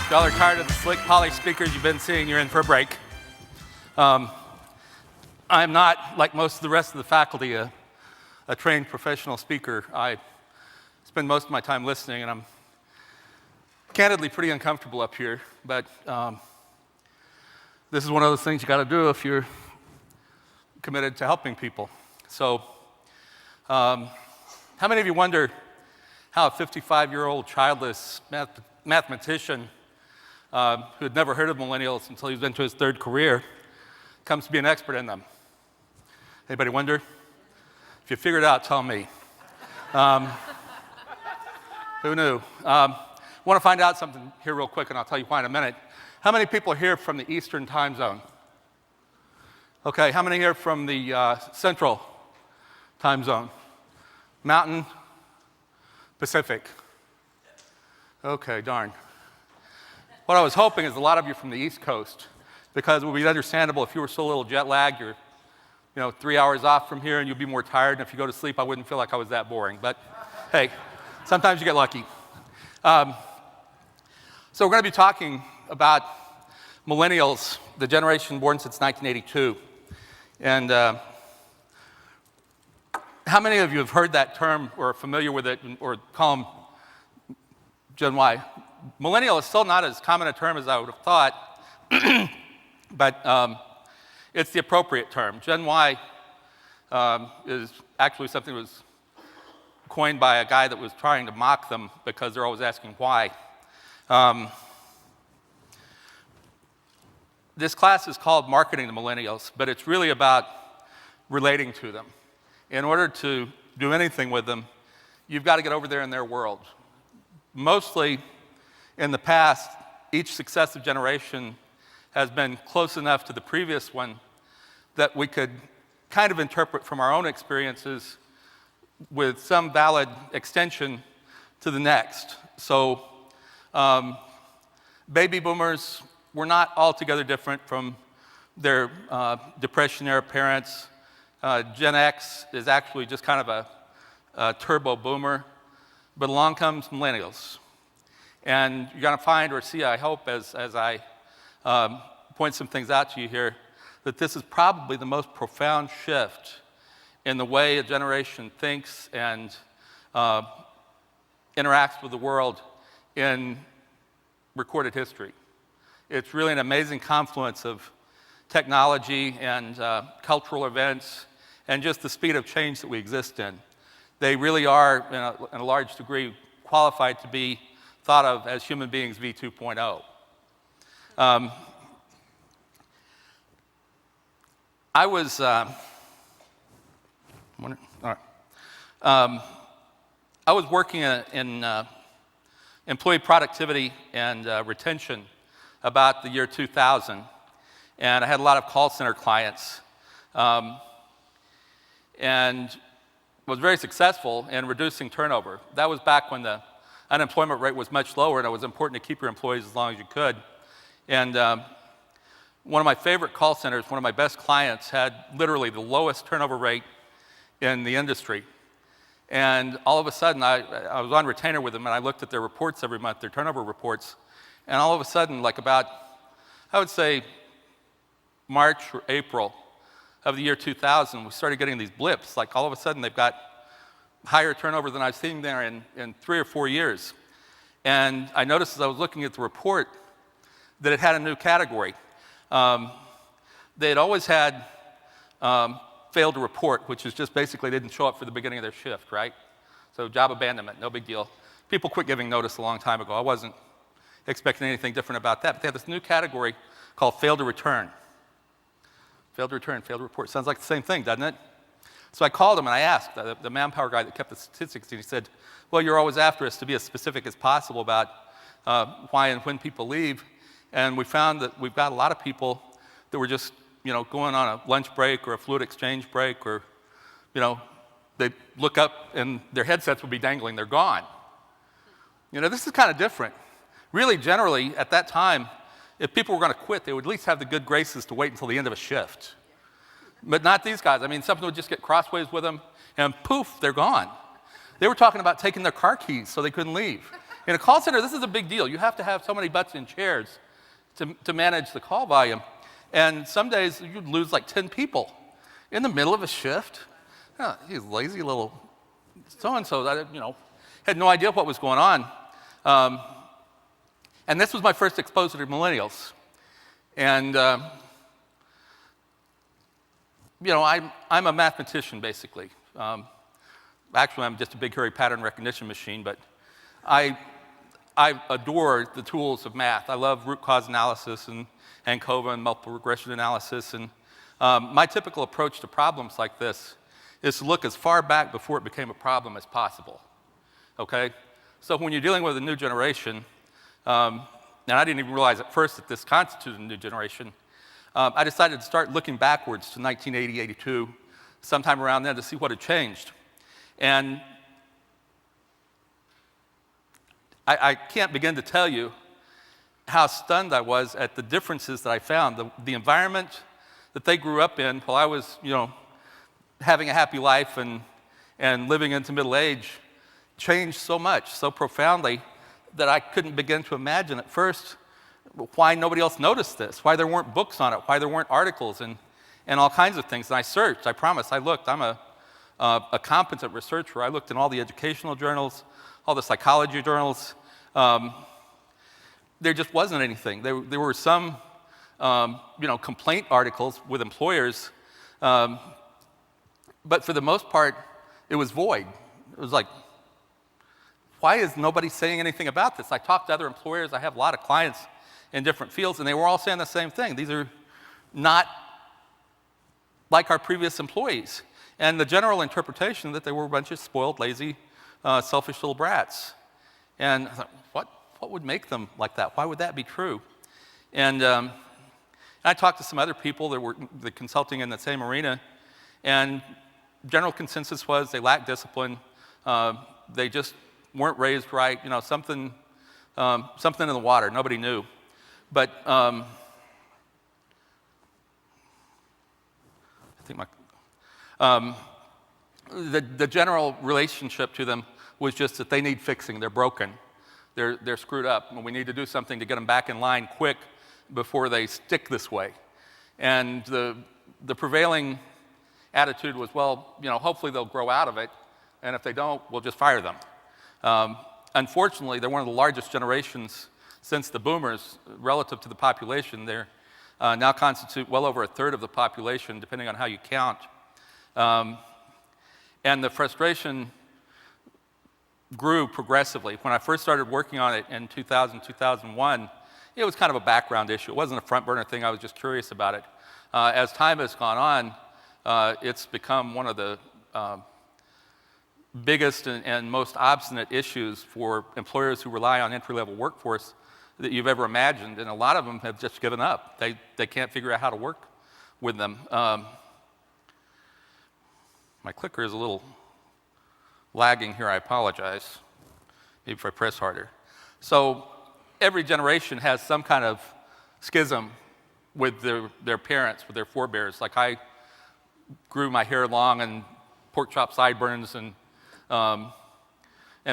If y'all are tired of the slick, polished speakers you've been seeing, you're in for a break. I'm not, like most of the rest of the faculty, a trained professional speaker. I spend most of my time listening, and I'm candidly pretty uncomfortable up here, but this is one of those things you got to do if you're committed to helping people. So, how many of you wonder how a 55-year-old childless mathematician who had never heard of millennials until he was into his third career comes to be an expert in them? Anybody wonder? If you figured it out, tell me. Who knew? I want to find out something here real quick, and I'll tell you why in a minute. How many people are here from the Eastern time zone? Okay, how many here from the Central time zone? Mountain? Pacific? Okay, darn. What I was hoping is a lot of you from the East Coast, because it would be understandable if you were so little jet lagged, you're 3 hours off from here and you'd be more tired, and if you go to sleep, I wouldn't feel like I was that boring. But hey, sometimes you get lucky. So we're going to be talking about millennials, the generation born since 1982. And how many of you have heard that term or are familiar with it or call them Gen Y? Millennial is still not as common a term as I would have thought, but it's the appropriate term. Gen Y is actually something that was coined by a guy that was trying to mock them because they're always asking why. This class is called Marketing the Millennials, but it's really about relating to them. In order to do anything with them, you've got to get over there in their world. Mostly, in the past, each successive generation has been close enough to the previous one that we could kind of interpret from our own experiences with some valid extension to the next. So, baby boomers were not altogether different from their Depression-era parents. Gen X is actually just kind of a turbo boomer, but along comes millennials. And you're going to find or see, I hope, as I point some things out to you here, that this is probably the most profound shift in the way a generation thinks and interacts with the world in recorded history. It's really an amazing confluence of technology and cultural events and just the speed of change that we exist in. They really are, in a large degree, qualified to be thought of as human beings v 2.0. I was working in employee productivity and retention about the year 2000, and I had a lot of call center clients, and was very successful in reducing turnover. That was back when the unemployment rate was much lower, and it was important to keep your employees as long as you could. And one of my favorite call centers, one of my best clients, had literally the lowest turnover rate in the industry. And all of a sudden, I was on retainer with them, and I looked at their reports every month, their turnover reports, and all of a sudden, like about, I would say, March or April of the year 2000, we started getting these blips. Like all of a sudden, they've got higher turnover than I've seen there in 3 or 4 years. And I noticed as I was looking at the report that it had a new category. They had always had failed to report, which is just basically they didn't show up for the beginning of their shift, right? So job abandonment, no big deal. People quit giving notice a long time ago. I wasn't expecting anything different about that. But they had this new category called failed to return. Failed to return, failed to report. Sounds like the same thing, doesn't it? So I called him and I asked the manpower guy that kept the statistics, and he said, well, you're always after us to be as specific as possible about why and when people leave. And we found that we've got a lot of people that were just, going on a lunch break or a fluid exchange break, or, they'd look up and their headsets would be dangling, they're gone. This is kind of different. Really, generally, at that time, if people were going to quit, they would at least have the good graces to wait until the end of a shift. But not these guys. I mean, something would just get crossways with them, and poof, they're gone. They were talking about taking their car keys so they couldn't leave. In a call center, this is a big deal. You have to have so many butts in chairs to manage the call volume. And some days you'd lose like 10 people in the middle of a shift. Oh, these lazy little so-and-sos, had no idea what was going on. And this was my first exposure to millennials. And, I'm a mathematician, basically. Actually, I'm just a big, hairy pattern recognition machine, but I adore the tools of math. I love root cause analysis and ANCOVA and multiple regression analysis. And my typical approach to problems like this is to look as far back before it became a problem as possible, okay? So when you're dealing with a new generation, and I didn't even realize at first that this constituted a new generation, I decided to start looking backwards to 1980, 82, sometime around then to see what had changed. And I can't begin to tell you how stunned I was at the differences that I found. The environment that they grew up in while I was, having a happy life and living into middle age changed so much, so profoundly, that I couldn't begin to imagine at first why nobody else noticed this, why there weren't books on it, why there weren't articles and all kinds of things. And I searched, I promise, I looked. I'm a competent researcher. I looked in all the educational journals, all the psychology journals. There just wasn't anything. There were some, complaint articles with employers, but for the most part, it was void. It was like, why is nobody saying anything about this? I talked to other employers. I have a lot of clients in different fields, and they were all saying the same thing. These are not like our previous employees. And the general interpretation that they were a bunch of spoiled, lazy, selfish little brats. And I thought, what would make them like that? Why would that be true? And I talked to some other people that were consulting in the same arena, and general consensus was they lacked discipline. They just weren't raised right. Something in the water. Nobody knew. But I think the general relationship to them was just that they need fixing. They're broken. They're screwed up, and we need to do something to get them back in line quick before they stick this way. And the prevailing attitude was, well, hopefully they'll grow out of it, and if they don't, we'll just fire them. Unfortunately, they're one of the largest generations since the boomers relative to the population. They now constitute well over a third of the population, depending on how you count. And the frustration grew progressively. When I first started working on it in 2000, 2001, it was kind of a background issue. It wasn't a front burner thing. I was just curious about it. As time has gone on, it's become one of the biggest and most obstinate issues for employers who rely on entry-level workforce that you've ever imagined, and a lot of them have just given up. They can't figure out how to work with them. My clicker is a little lagging here. I apologize. Maybe if I press harder. So every generation has some kind of schism with their parents, with their forebears. Like I grew my hair long and pork chop sideburns and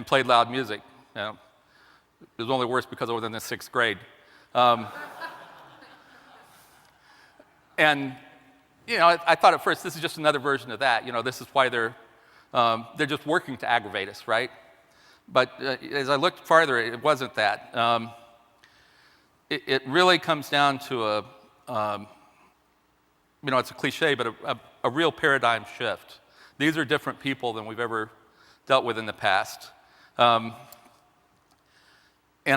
played loud music. It was only worse because I was in the 6th grade. And I thought at first this is just another version of that. This is why they're just working to aggravate us, right? But as I looked farther, it wasn't that. It really comes down to it's a cliche, but a real paradigm shift. These are different people than we've ever dealt with in the past. And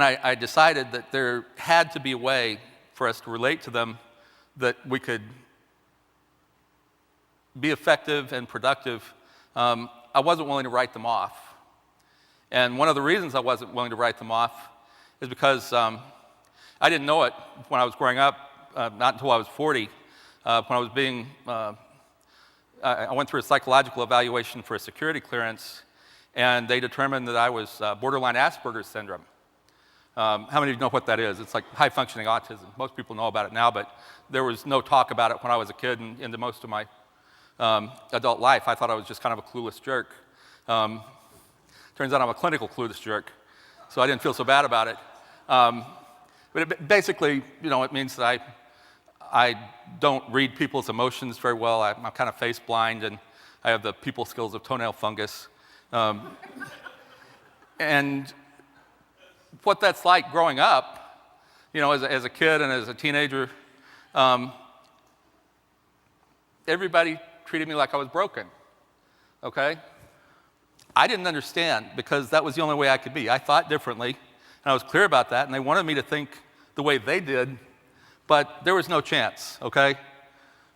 I decided that there had to be a way for us to relate to them that we could be effective and productive. I wasn't willing to write them off. And one of the reasons I wasn't willing to write them off is because I didn't know it when I was growing up, not until I was 40, when I was I went through a psychological evaluation for a security clearance, and they determined that I was borderline Asperger's syndrome. How many of you know what that is? It's like high-functioning autism. Most people know about it now, but there was no talk about it when I was a kid and into most of my adult life. I thought I was just kind of a clueless jerk. Turns out I'm a clinical clueless jerk. so I didn't feel so bad about it. But basically, it means that I don't read people's emotions very well. I'm kind of face blind, and I have the people skills of toenail fungus. And what that's like growing up, as a kid and as a teenager, everybody treated me like I was broken, okay? I didn't understand because that was the only way I could be. I thought differently, and I was clear about that, and they wanted me to think the way they did, but there was no chance, okay?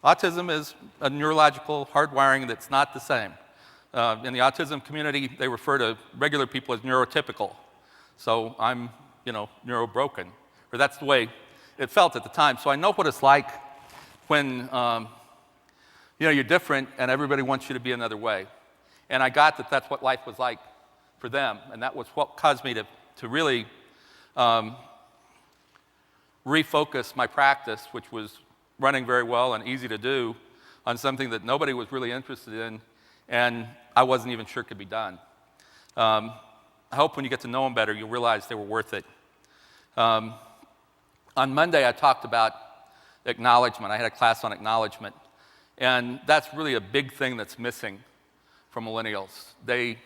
Autism is a neurological hardwiring that's not the same. In the autism community, they refer to regular people as neurotypical. So I'm, neurobroken, or that's the way it felt at the time. So I know what it's like when, you're different and everybody wants you to be another way. And I got that that's what life was like for them, and that was what caused me to really refocus my practice, which was running very well and easy to do, on something that nobody was really interested in, and I wasn't even sure could be done. I hope when you get to know them better, you'll realize they were worth it. On Monday, I talked about acknowledgement. I had a class on acknowledgement, and that's really a big thing that's missing from millennials. They're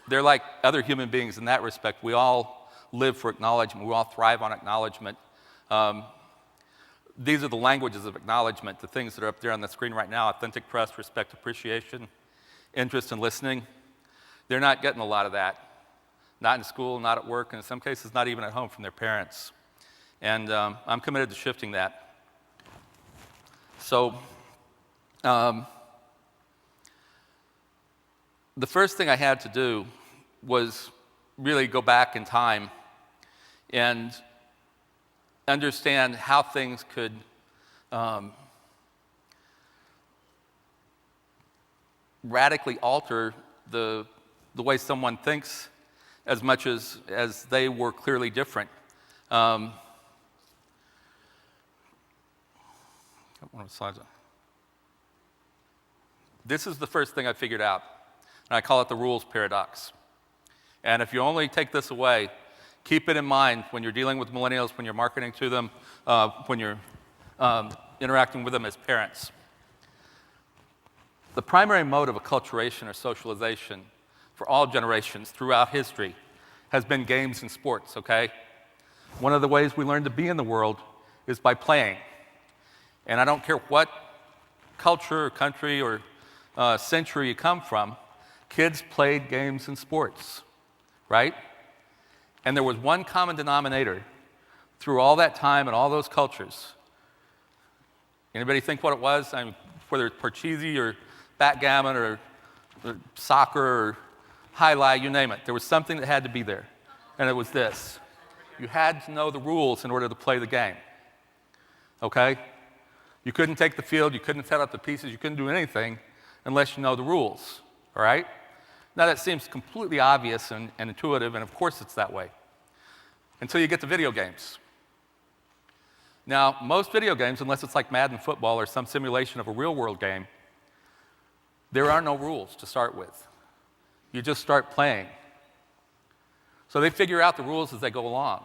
like other human beings in that respect. We all live for acknowledgement. We all thrive on acknowledgement. These are the languages of acknowledgement, the things that are up there on the screen right now: authentic trust, respect, appreciation, interest, and listening. They're not getting a lot of that. Not in school, not at work, and in some cases not even at home from their parents. And I'm committed to shifting that. So the first thing I had to do was really go back in time and understand how things could radically alter the way someone thinks, as much as they were clearly different. This is the first thing I figured out, and I call it the rules paradox. And if you only take this away, keep it in mind when you're dealing with millennials, when you're marketing to them, when you're interacting with them as parents. The primary mode of acculturation or socialization for all generations throughout history has been games and sports, okay? One of the ways we learn to be in the world is by playing. And I don't care what culture or country or century you come from, kids played games and sports, right? And there was one common denominator through all that time and all those cultures. Anybody think what it was? I mean, whether it's parcheesi or backgammon or soccer or highlight, you name it. There was something that had to be there, and it was this. You had to know the rules in order to play the game, okay? You couldn't take the field, you couldn't set up the pieces, you couldn't do anything unless you know the rules, all right? Now that seems completely obvious and intuitive, and of course it's that way, until you get to video games. Now, most video games, unless it's like Madden football or some simulation of a real-world game, there are no rules to start with. You just start playing. So they figure out the rules as they go along.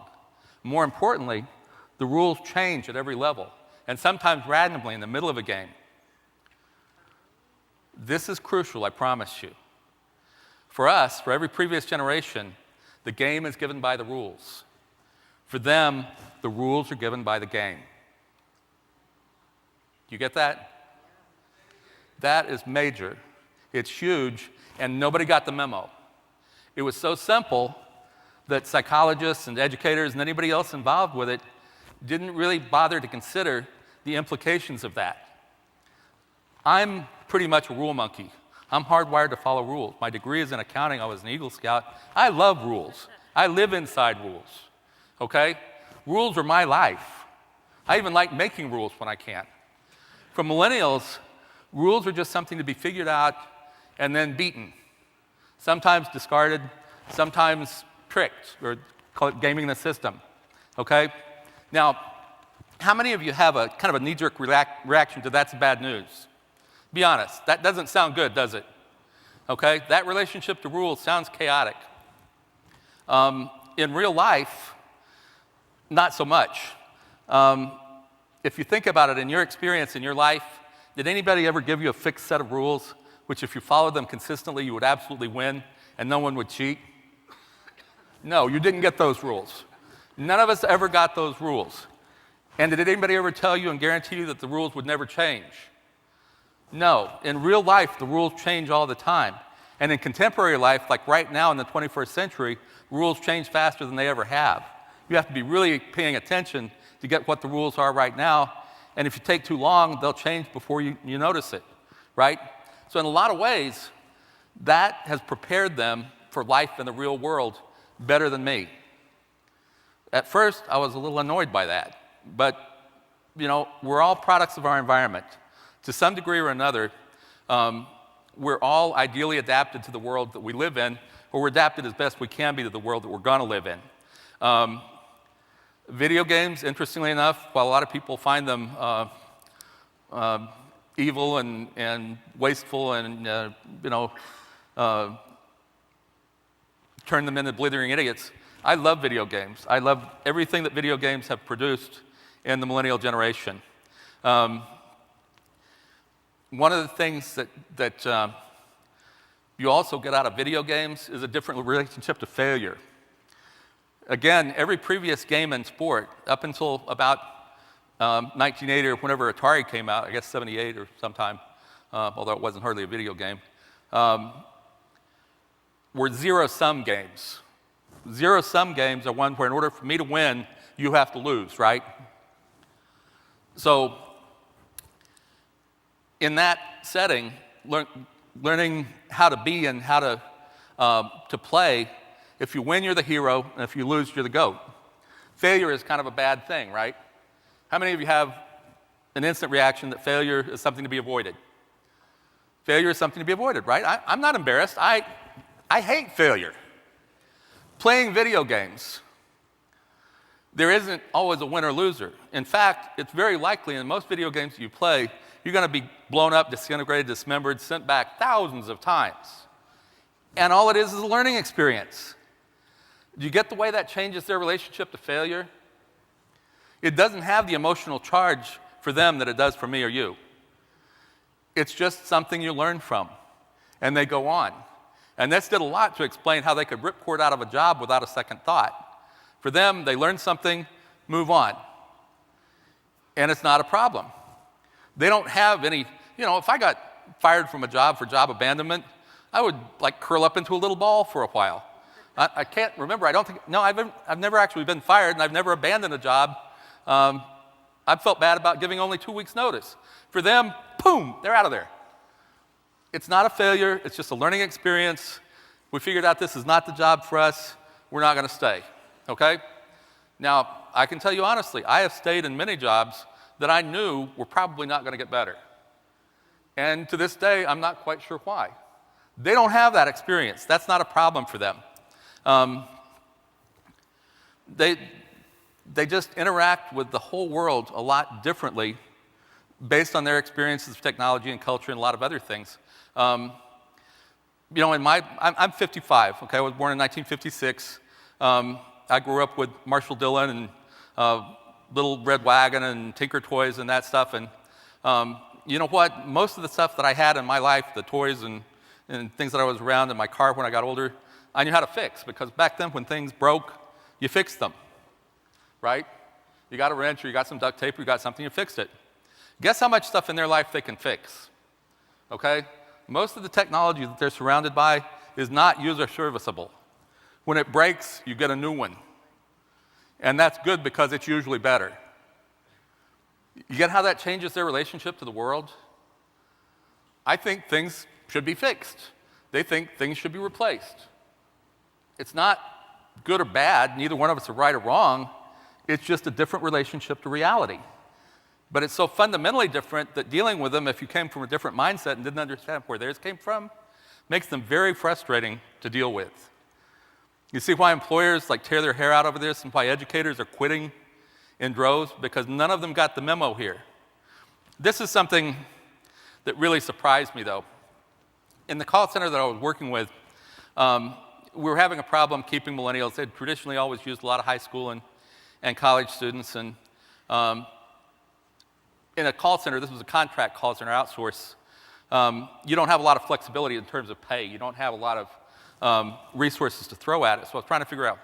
More importantly, the rules change at every level, and sometimes randomly in the middle of a game. This is crucial, I promise you. For us, for every previous generation, the game is given by the rules. For them, the rules are given by the game. You get that? That is major. It's huge, and nobody got the memo. It was so simple that psychologists and educators and anybody else involved with it didn't really bother to consider the implications of that. I'm pretty much a rule monkey. I'm hardwired to follow rules. My degree is in accounting. I was an Eagle Scout. I love rules. I live inside rules, okay? Rules are my life. I even like making rules when I can. For millennials, rules are just something to be figured out and then beaten. Sometimes discarded, sometimes tricked, or call it gaming the system, okay? Now, how many of you have a kind of a knee-jerk reaction to that's bad news? Be honest, that doesn't sound good, does it? Okay, that relationship to rules sounds chaotic. In real life, not so much. If you think about it, in your experience, in your life, did anybody ever give you a fixed set of rules, which if you followed them consistently, you would absolutely win and no one would cheat? No, you didn't get those rules. None of us ever got those rules. And did anybody ever tell you and guarantee you that the rules would never change? No. In real life, the rules change all the time. And in contemporary life, like right now in the 21st century, rules change faster than they ever have. You have to be really paying attention to get what the rules are right now. And if you take too long, they'll change before you notice it, right? So in a lot of ways, that has prepared them for life in the real world better than me. At first, I was a little annoyed by that. But, we're all products of our environment. To some degree or another, we're all ideally adapted to the world that we live in, or we're adapted as best we can be to the world that we're going to live in. Video games, interestingly enough, while a lot of people find them evil and wasteful and, turn them into blithering idiots, I love video games. I love everything that video games have produced in the millennial generation. One of the things that you also get out of video games is a different relationship to failure. Again, every previous game in sport, up until about 1980 or whenever Atari came out, I guess 78 or sometime, although it wasn't hardly a video game, were zero-sum games. Zero-sum games are ones where in order for me to win, you have to lose, right? So in that setting, learning how to be and how to play, if you win, you're the hero, and if you lose, you're the GOAT. Failure is kind of a bad thing, right? How many of you have an instant reaction that failure is something to be avoided? Failure is something to be avoided, right? I'm not embarrassed. I hate failure. Playing video games, there isn't always a winner-loser. In fact, it's very likely in most video games you play, you're going to be blown up, disintegrated, dismembered, sent back thousands of times. And all it is a learning experience. Do you get the way that changes their relationship to failure? It doesn't have the emotional charge for them that it does for me or you. It's just something you learn from, and they go on. And this did a lot to explain how they could ripcord out of a job without a second thought. For them, they learn something, move on. And it's not a problem. They don't have any, if I got fired from a job for job abandonment, I would curl up into a little ball for a while. I can't remember, I've never actually been fired and I've never abandoned a job. I've felt bad about giving only 2 weeks notice. For them, boom, they're out of there. It's not a failure, it's just a learning experience. We figured out this is not the job for us, we're not gonna stay, okay? Now, I can tell you honestly, I have stayed in many jobs that I knew were probably not gonna get better. And to this day, I'm not quite sure why. They don't have that experience. That's not a problem for them. They just interact with the whole world a lot differently based on their experiences of technology and culture and a lot of other things. I'm 55, okay? I was born in 1956. I grew up with Marshall Dillon and Little Red Wagon and Tinker Toys and that stuff. And you know what? Most of the stuff that I had in my life, the toys and things that I was around in my car when I got older, I knew how to fix, because back then when things broke, you fixed them, right? You got a wrench or you got some duct tape or you got something, you fixed it. Guess how much stuff in their life they can fix, okay? Most of the technology that they're surrounded by is not user serviceable. When it breaks, you get a new one. And that's good because it's usually better. You get how that changes their relationship to the world? I think things should be fixed. They think things should be replaced. It's not good or bad, neither one of us are right or wrong, it's just a different relationship to reality. But it's so fundamentally different that dealing with them, if you came from a different mindset and didn't understand where theirs came from, makes them very frustrating to deal with. You see why employers tear their hair out over this and why educators are quitting in droves? Because none of them got the memo here. This is something that really surprised me, though. In the call center that I was working with, we were having a problem keeping millennials. They'd traditionally always used a lot of high school and college students. And in a call center, this was a contract call center, outsource, you don't have a lot of flexibility in terms of pay. You don't have a lot of resources to throw at it. So I was trying to figure out,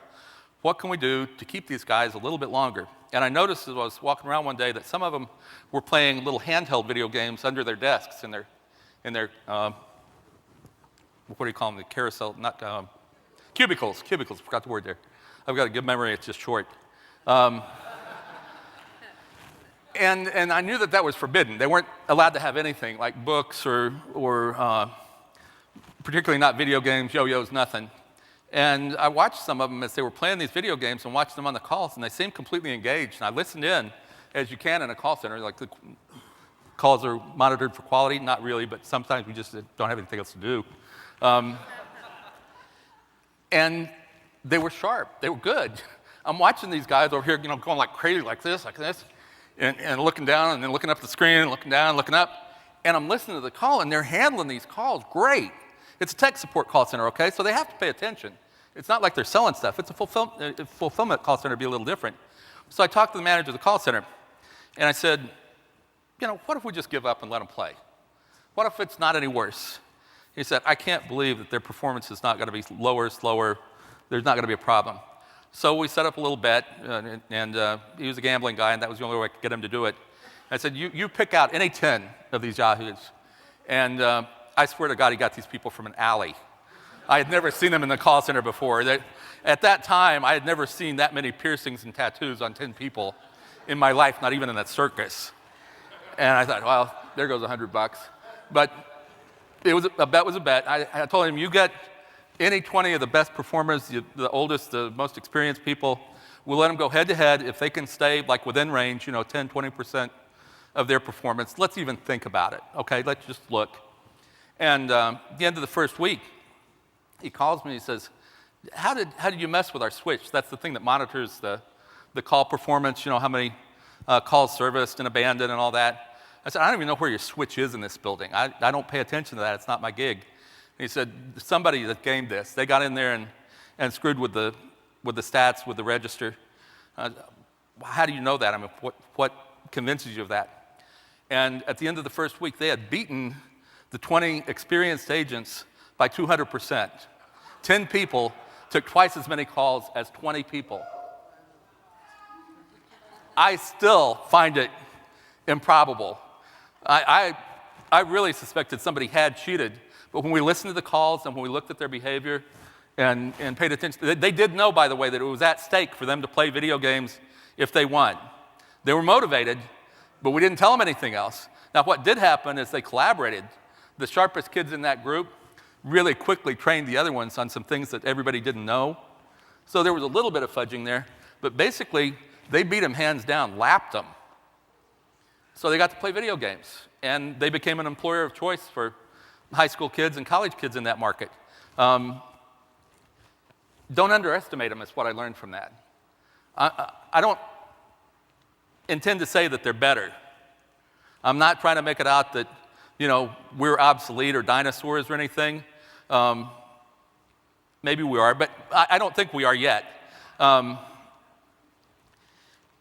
what can we do to keep these guys a little bit longer? And I noticed as I was walking around one day that some of them were playing little handheld video games under their desks in their what do you call them, the carousel, not, cubicles, forgot the word there. I've got a good memory, it's just short. And I knew that was forbidden. They weren't allowed to have anything like books or particularly not video games, yo-yos, nothing. And I watched some of them as they were playing these video games and watched them on the calls, and they seemed completely engaged. And I listened in, as you can in a call center, like the calls are monitored for quality, not really, but sometimes we just don't have anything else to do. And they were sharp, they were good. I'm watching these guys over here, going like crazy like this, and looking down and then looking up the screen, and looking down, looking up, and I'm listening to the call, and they're handling these calls great. It's a tech support call center, okay? So they have to pay attention. It's not like they're selling stuff. It's a fulfillment call center, be a little different. So I talked to the manager of the call center, and I said, what if we just give up and let them play? What if it's not any worse? He said, I can't believe that their performance is not going to be lower, slower. There's not going to be a problem. So we set up a little bet, and he was a gambling guy, and that was the only way I could get him to do it. I said, you pick out any 10 of these yahoos, and I swear to God, he got these people from an alley. I had never seen them in the call center before. At that time, I had never seen that many piercings and tattoos on 10 people in my life, not even in that circus. And I thought, well, there goes $100. But a bet was a bet. I told him, you get any 20 of the best performers, the oldest, the most experienced people, we'll let them go head to head. If they can stay like within range, 10, 20% of their performance, let's even think about it, okay? Let's just look. And at the end of the first week, he calls me and he says, how did you mess with our switch? That's the thing that monitors the call performance, how many calls serviced and abandoned and all that. I said, I don't even know where your switch is in this building. I don't pay attention to that. It's not my gig. And he said, somebody that gamed this, they got in there and screwed with the stats, with the register. How do you know that? I mean, what convinces you of that? And at the end of the first week, they had beaten the 20 experienced agents by 200%. 10 people took twice as many calls as 20 people. I still find it improbable. I really suspected somebody had cheated, but when we listened to the calls and when we looked at their behavior and paid attention, they did know, by the way, that it was at stake for them to play video games if they won. They were motivated, but we didn't tell them anything else. Now, what did happen is they collaborated. The sharpest kids in that group really quickly trained the other ones on some things that everybody didn't know. So there was a little bit of fudging there, but basically, they beat them hands down, lapped them. So they got to play video games, and they became an employer of choice for high school kids and college kids in that market. Don't underestimate them is what I learned from that. I don't intend to say that they're better. I'm not trying to make it out that we're obsolete or dinosaurs or anything. Maybe we are, but I don't think we are yet.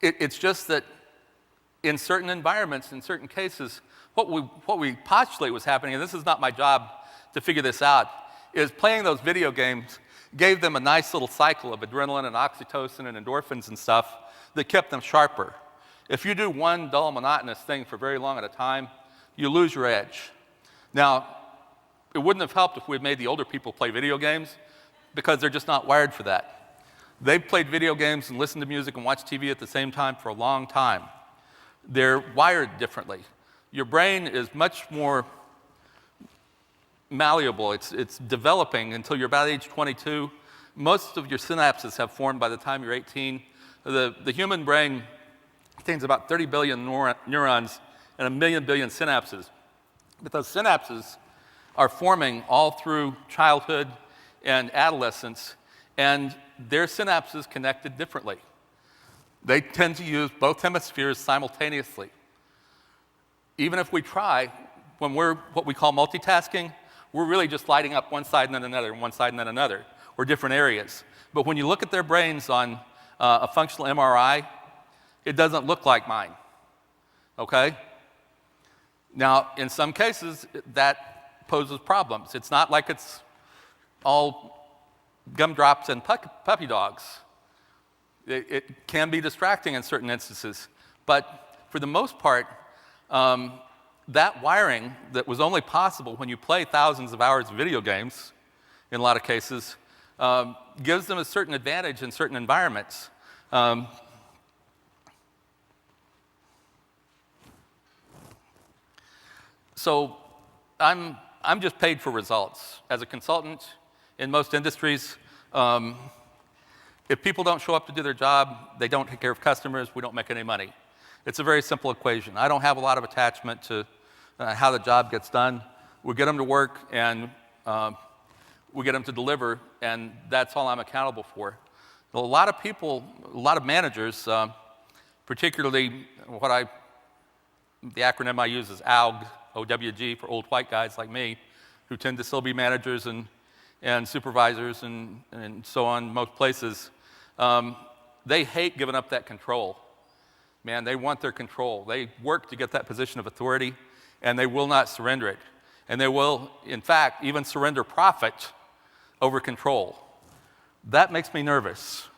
It's just that in certain environments, in certain cases, what we postulate was happening, and this is not my job to figure this out, is playing those video games gave them a nice little cycle of adrenaline and oxytocin and endorphins and stuff that kept them sharper. If you do one dull, monotonous thing for very long at a time, you lose your edge. Now, it wouldn't have helped if we had made the older people play video games because they're just not wired for that. They've played video games and listened to music and watched TV at the same time for a long time. They're wired differently. Your brain is much more malleable. It's developing until you're about age 22. Most of your synapses have formed by the time you're 18. The human brain contains about 30 billion neurons and 1 million billion synapses. But those synapses are forming all through childhood and adolescence, and their synapses connected differently. They tend to use both hemispheres simultaneously. Even if we try, when we're what we call multitasking, we're really just lighting up one side and then another, and one side and then another. or different areas. But when you look at their brains on a functional MRI, it doesn't look like mine, okay? Now, in some cases, that poses problems. It's not like it's all gumdrops and puppy dogs. It can be distracting in certain instances. But for the most part, that wiring that was only possible when you play thousands of hours of video games, in a lot of cases, gives them a certain advantage in certain environments. So I'm just paid for results. As a consultant in most industries, if people don't show up to do their job, they don't take care of customers, we don't make any money. It's a very simple equation. I don't have a lot of attachment to how the job gets done. We get them to work and we get them to deliver, and that's all I'm accountable for. A lot of people, a lot of managers, particularly the acronym I use is AWG, OWG, for old white guys like me, who tend to still be managers and supervisors and so on most places. They hate giving up that control. Man, they want their control. They work to get that position of authority, and they will not surrender it. And they will, in fact, even surrender profit over control. That makes me nervous.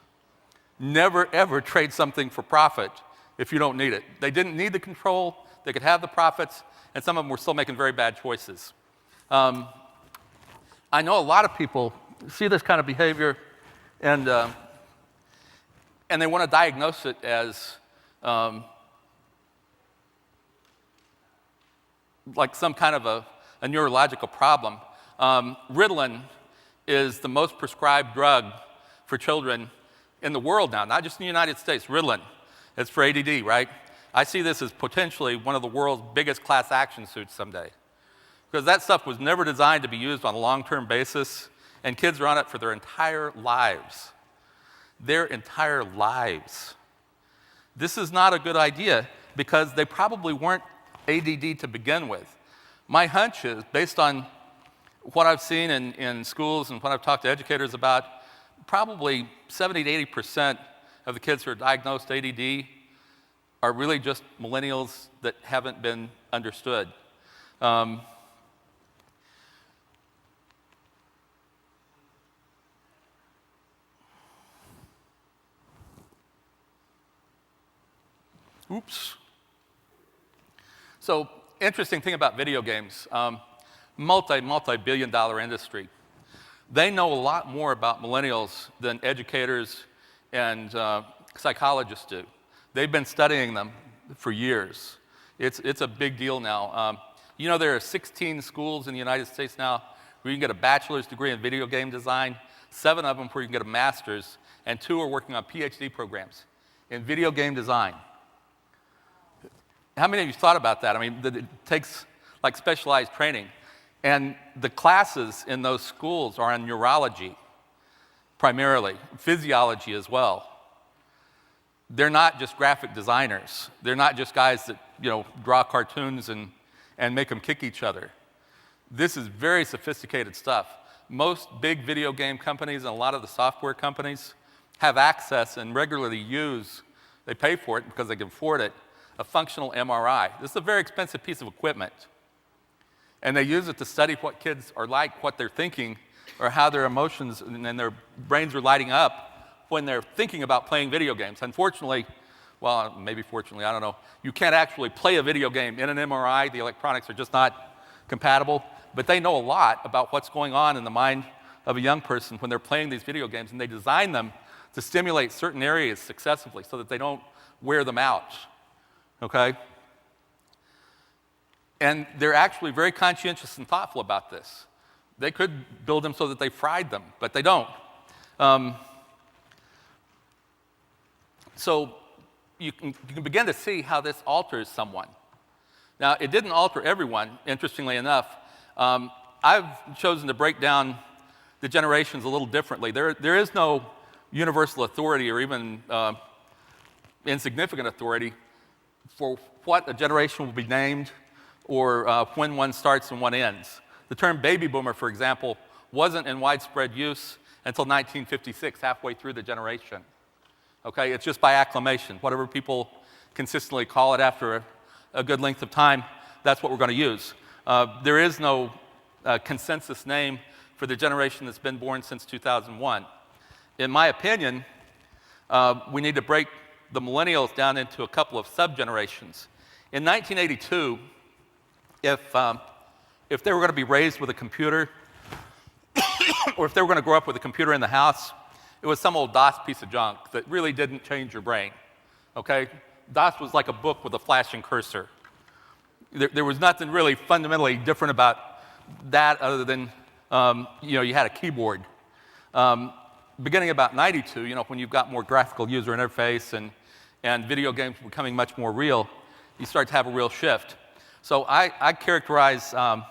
Never, ever trade something for profit if you don't need it. They didn't need the control. They could have the profits, and some of them were still making very bad choices. I know a lot of people see this kind of behavior, and they want to diagnose it as like some kind of a neurological problem. Ritalin is the most prescribed drug for children in the world now, not just in the United States. Ritalin, it's for ADD, right? I see this as potentially one of the world's biggest class action suits someday, because that stuff was never designed to be used on a long-term basis, and kids are on it for their entire lives. Their entire lives. This is not a good idea because they probably weren't ADD to begin with. My hunch is, based on what I've seen in schools and what I've talked to educators about, probably 70 to 80% of the kids who are diagnosed ADD are really just millennials that haven't been understood. Oops. So, interesting thing about video games, multi-billion dollar industry. They know a lot more about millennials than educators and psychologists do. They've been studying them for years. It's a big deal now. You know, there are 16 schools in the United States now where you can get a bachelor's degree in video game design, 7 of them where you can get a master's, and 2 are working on PhD programs in video game design. How many of you thought about that? I mean, it takes like specialized training. And the classes in those schools are on neurology, primarily, physiology as well. They're not just graphic designers. They're not just guys that, draw cartoons and make them kick each other. This is very sophisticated stuff. Most big video game companies and a lot of the software companies have access and regularly use, they pay for it because they can afford it, a functional MRI. This is a very expensive piece of equipment. And they use it to study what kids are like, what they're thinking, or how their emotions and their brains are lighting up when they're thinking about playing video games. Unfortunately, well, maybe fortunately, I don't know, you can't actually play a video game in an MRI. The electronics are just not compatible. But they know a lot about what's going on in the mind of a young person when they're playing these video games, and they design them to stimulate certain areas successively so that they don't wear them out. Okay? And they're actually very conscientious and thoughtful about this. They could build them so that they fried them, but they don't. So you can begin to see how this alters someone. Now, it didn't alter everyone, interestingly enough. I've chosen to break down the generations a little differently. There is no universal authority or even insignificant authority for what a generation will be named or when one starts and one ends. The term baby boomer, for example, wasn't in widespread use until 1956, halfway through the generation. Okay, it's just by acclamation. Whatever people consistently call it after a good length of time, that's what we're going to use. There is no consensus name for the generation that's been born since 2001. In my opinion, we need to break the millennials down into a couple of sub-generations. In 1982, if they were going to be raised with a computer, or if they were going to grow up with a computer in the house, it was some old DOS piece of junk that really didn't change your brain, okay? DOS was like a book with a flashing cursor. There was nothing really fundamentally different about that other than, you had a keyboard. Beginning about 92, when you've got more graphical user interface and video games becoming much more real, you start to have a real shift. So I characterize the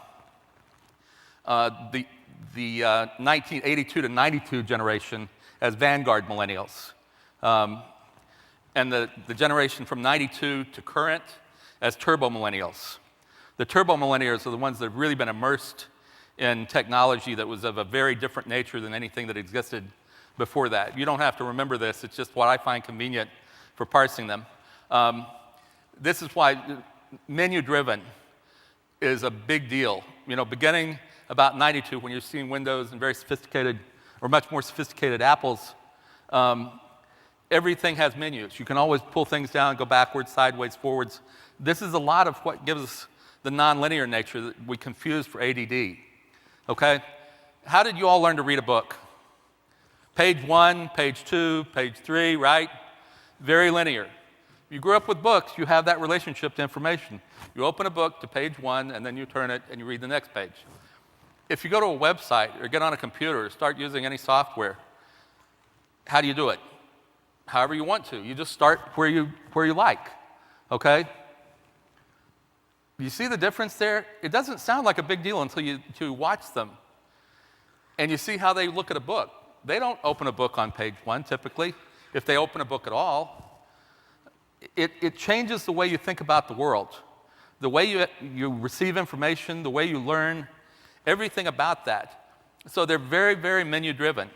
1982 to 92 generation as vanguard millennials, and the generation from 92 to current as turbo millennials. The turbo millennials are the ones that have really been immersed in technology that was of a very different nature than anything that existed before that. You don't have to remember this, it's just what I find convenient for parsing them. This is why menu-driven is a big deal. Beginning about 92, when you're seeing Windows and very sophisticated, or much more sophisticated Apples, everything has menus. You can always pull things down, go backwards, sideways, forwards. This is a lot of what gives us the nonlinear nature that we confuse for ADD, okay? How did you all learn to read a book? Page 1, page 2, page 3, right? Very linear. You grew up with books, you have that relationship to information. You open a book to page 1, and then you turn it and you read the next page. If you go to a website or get on a computer or start using any software, how do you do it? However you want to. You just start where you like, okay? You see the difference there? It doesn't sound like a big deal until you watch them and you see how they look at a book. They don't open a book on page 1 typically, if they open a book at all. It changes the way you think about the world, the way you receive information, the way you learn, everything about that. So they're very, very menu-driven.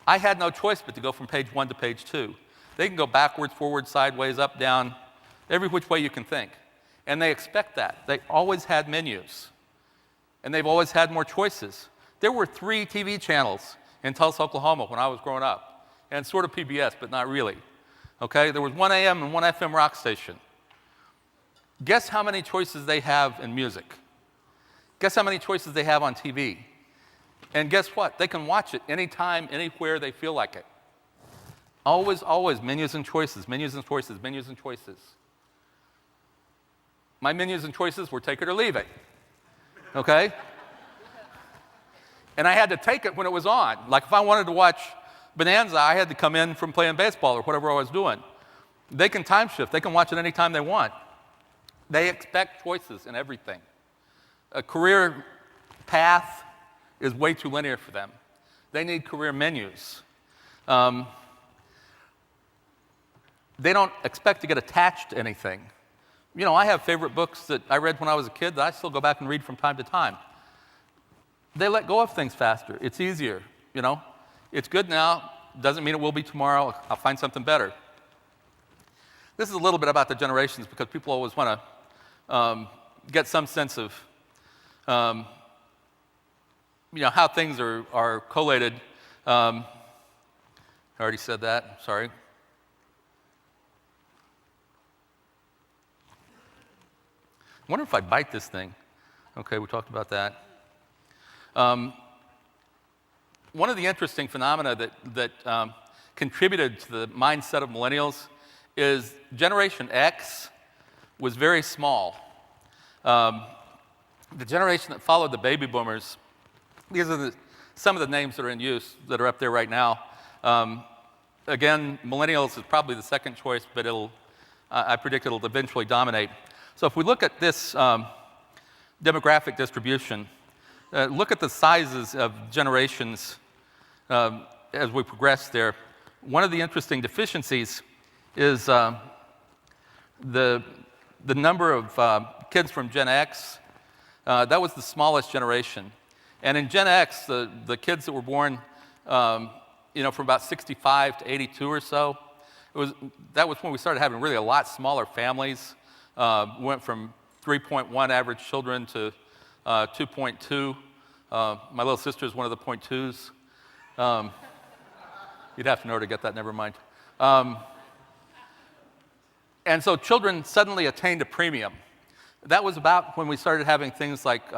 I had no choice but to go from page 1 to page 2. They can go backwards, forward, sideways, up, down, every which way you can think. And they expect that. They always had menus. And they've always had more choices. There were 3 TV channels in Tulsa, Oklahoma when I was growing up, and sort of PBS, but not really. Okay? There was 1 AM and 1 FM rock station. Guess how many choices they have in music? Guess how many choices they have on TV? And guess what? They can watch it anytime, anywhere they feel like it. Always, always menus and choices, menus and choices, menus and choices. My menus and choices were take it or leave it, okay? And I had to take it when it was on. Like if I wanted to watch Bonanza, I had to come in from playing baseball or whatever I was doing. They can time shift. They can watch it anytime they want. They expect choices in everything. A career path is way too linear for them. They need career menus. They don't expect to get attached to anything. I have favorite books that I read when I was a kid that I still go back and read from time to time. They let go of things faster. It's easier, It's good now, doesn't mean it will be tomorrow. I'll find something better. This is a little bit about the generations because people always want to get some sense of how things are collated. I already said that, sorry. I wonder if I bite this thing. Okay, we talked about that. One of the interesting phenomena that contributed to the mindset of millennials is Generation X was very small. The generation that followed the baby boomers, these are some of the names that are in use that are up there right now. Again, millennials is probably the second choice, but I predict it'll eventually dominate. So if we look at this demographic distribution, look at the sizes of generations as we progress there. One of the interesting deficiencies is the number of kids from Gen X. That was the smallest generation. And in Gen X, the kids that were born from about 65 to 82 or so. That was when we started having really a lot smaller families. Went from 3.1 average children to 2.2. My little sister is one of the 0.2s. You'd have to know her to get that, never mind. And so children suddenly attained a premium. That was about when we started having things like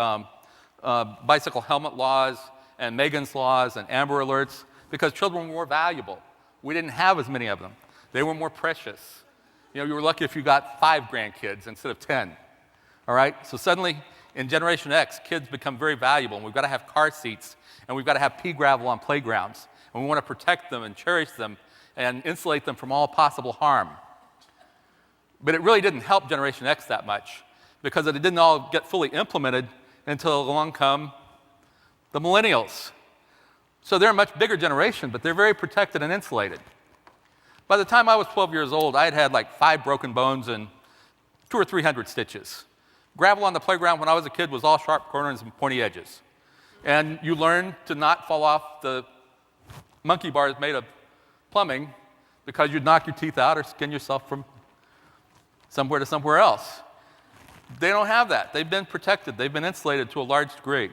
bicycle helmet laws and Megan's laws and Amber Alerts, because children were more valuable. We didn't have as many of them. They were more precious. You were lucky if you got 5 grandkids instead of 10. All right? So suddenly, in Generation X, kids become very valuable, and we've got to have car seats, and we've got to have pea gravel on playgrounds, and we want to protect them and cherish them and insulate them from all possible harm. But it really didn't help Generation X that much, because it didn't all get fully implemented until along come the Millennials. So they're a much bigger generation, but they're very protected and insulated. By the time I was 12 years old, I had had like 5 broken bones and 200 or 300 stitches. Gravel on the playground when I was a kid was all sharp corners and pointy edges. And you learn to not fall off the monkey bars made of plumbing because you'd knock your teeth out or skin yourself from somewhere to somewhere else. They don't have that. They've been protected. They've been insulated to a large degree.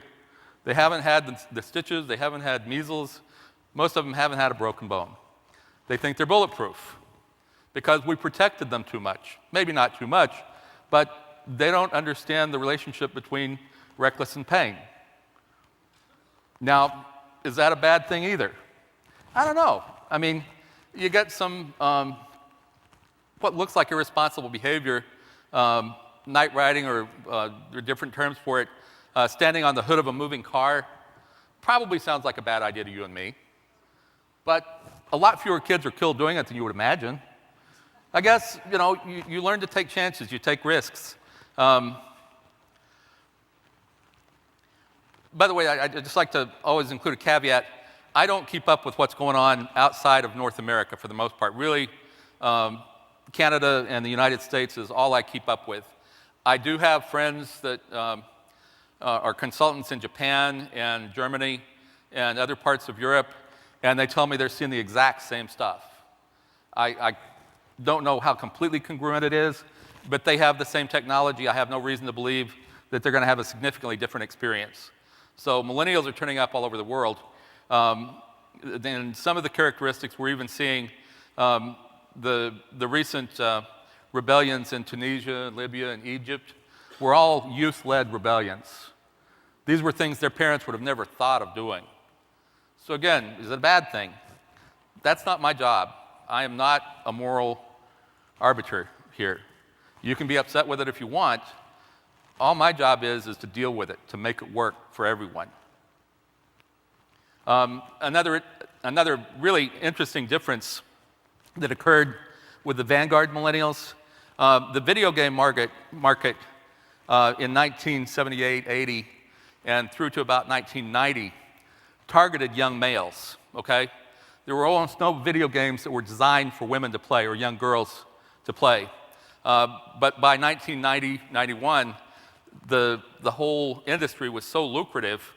They haven't had the stitches. They haven't had measles. Most of them haven't had a broken bone. They think they're bulletproof because we protected them too much. Maybe not too much, but they don't understand the relationship between reckless and pain. Now, is that a bad thing either? I don't know. I mean, you get some what looks like irresponsible behavior, night riding, or there are different terms for it, standing on the hood of a moving car, probably sounds like a bad idea to you and me. But a lot fewer kids are killed doing it than you would imagine. I guess, you learn to take chances, you take risks. By the way, I'd just like to always include a caveat. I don't keep up with what's going on outside of North America for the most part. Really, Canada and the United States is all I keep up with. I do have friends that are consultants in Japan and Germany and other parts of Europe, and they tell me they're seeing the exact same stuff. I don't know how completely congruent it is, but they have the same technology. I have no reason to believe that they're going to have a significantly different experience. So millennials are turning up all over the world. And some of the characteristics we're even seeing, the recent rebellions in Tunisia, Libya, and Egypt were all youth-led rebellions. These were things their parents would have never thought of doing. So again, is it a bad thing? That's not my job. I am not a moral arbiter here. You can be upset with it if you want. All my job is to deal with it, to make it work for everyone. Another really interesting difference that occurred with the vanguard millennials, the video game market in 1978, 80, and through to about 1990, targeted young males, okay? There were almost no video games that were designed for women to play or young girls to play. But by 1990, 91, the whole industry was so lucrative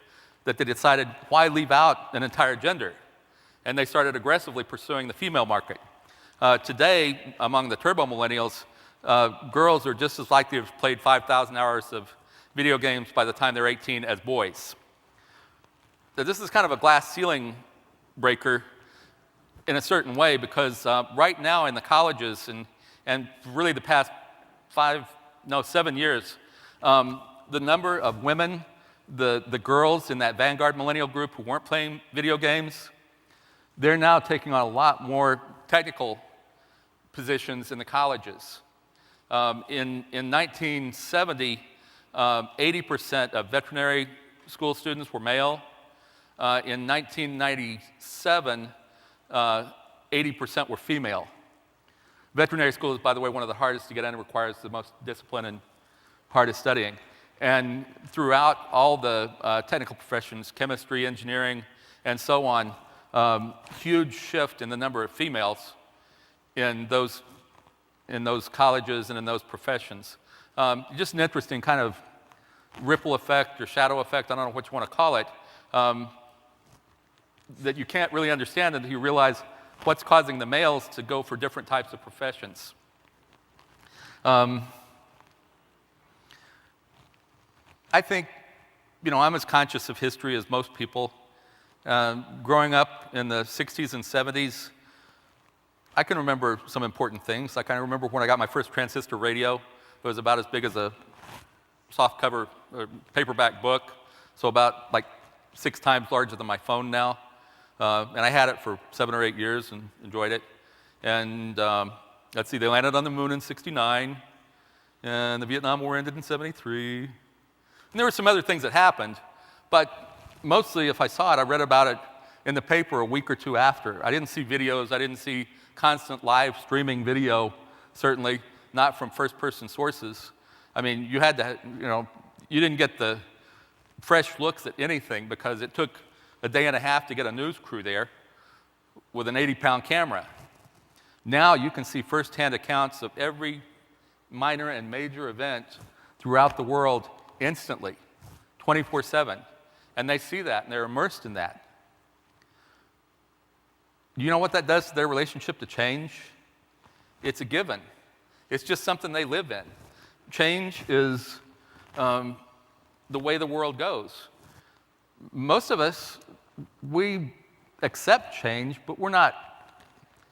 that they decided, why leave out an entire gender? And they started aggressively pursuing the female market. Today, among the turbo millennials, girls are just as likely to have played 5,000 hours of video games by the time they're 18 as boys. So this is kind of a glass ceiling breaker in a certain way, because right now in the colleges and really the past 7 years, the number of women, the girls in that vanguard millennial group who weren't playing video games, they're now taking on a lot more technical positions in the colleges. In 1970, 80% of veterinary school students were male. In 1997, 80% were female. Veterinary school is, by the way, one of the hardest to get in. It requires the most discipline and hardest studying. And throughout all the technical professions, chemistry, engineering, and so on, huge shift in the number of females in those colleges and in those professions. Just an interesting kind of ripple effect or shadow effect, I don't know what you want to call it. that you can't really understand until you realize what's causing the males to go for different types of professions. I think, I'm as conscious of history as most people. Growing up in the 60s and 70s, I can remember some important things. I can remember when I got my first transistor radio. It was about as big as a softcover paperback book, so about like 6 times larger than my phone now. And I had it for 7 or 8 years and enjoyed it. And let's see, they landed on the moon in '69, and the Vietnam War ended in '73. And there were some other things that happened, but mostly if I saw it, I read about it in the paper a week or two after. I didn't see videos, I didn't see constant live streaming video, certainly not from first-person sources. I mean, you had to, you didn't get the fresh looks at anything because it took a day and a half to get a news crew there with an 80-pound camera. Now you can see firsthand accounts of every minor and major event throughout the world instantly, 24/7. And they see that, and they're immersed in that. Do you know what that does to their relationship to change? It's a given. It's just something they live in. Change is the way the world goes. Most of us, we accept change, but we're not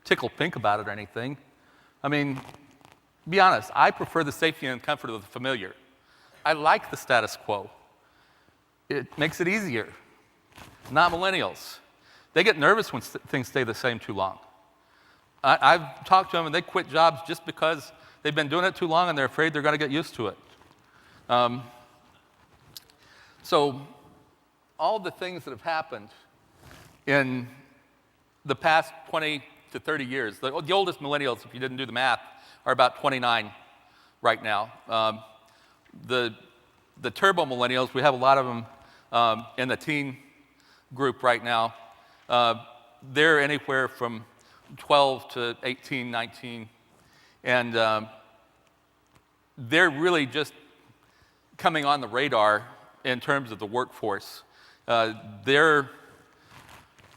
tickled pink about it or anything. I mean, be honest, I prefer the safety and comfort of the familiar. I like the status quo. It makes it easier. Not millennials. They get nervous when things stay the same too long. I've talked to them, and they quit jobs just because they've been doing it too long, and they're afraid they're going to get used to it. So all the things that have happened in the past 20 to 30 years, the oldest millennials, if you didn't do the math, are about 29 right now. The turbo millennials, we have a lot of them in the teen group right now. They're anywhere from 12 to 18, 19, and they're really just coming on the radar in terms of the workforce. They're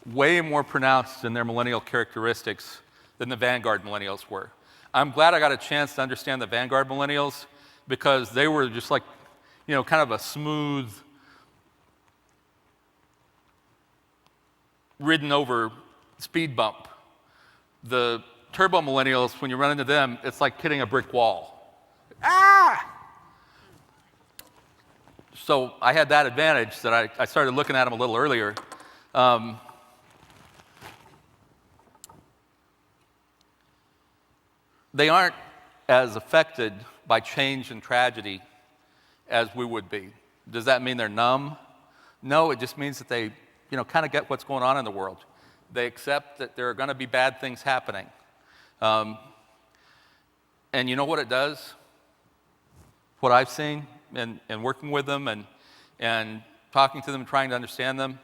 way more pronounced in their millennial characteristics than the Vanguard millennials were. I'm glad I got a chance to understand the Vanguard millennials because they were just like, kind of a smooth, ridden over speed bump. The turbo millennials, when you run into them, it's like hitting a brick wall. Ah! So I had that advantage that I started looking at them a little earlier. They aren't as affected by change and tragedy as we would be. Does that mean they're numb? No, it just means that they, kind of get what's going on in the world. They accept that there are going to be bad things happening. And you know what it does? What I've seen in working with them and talking to them, trying to understand them,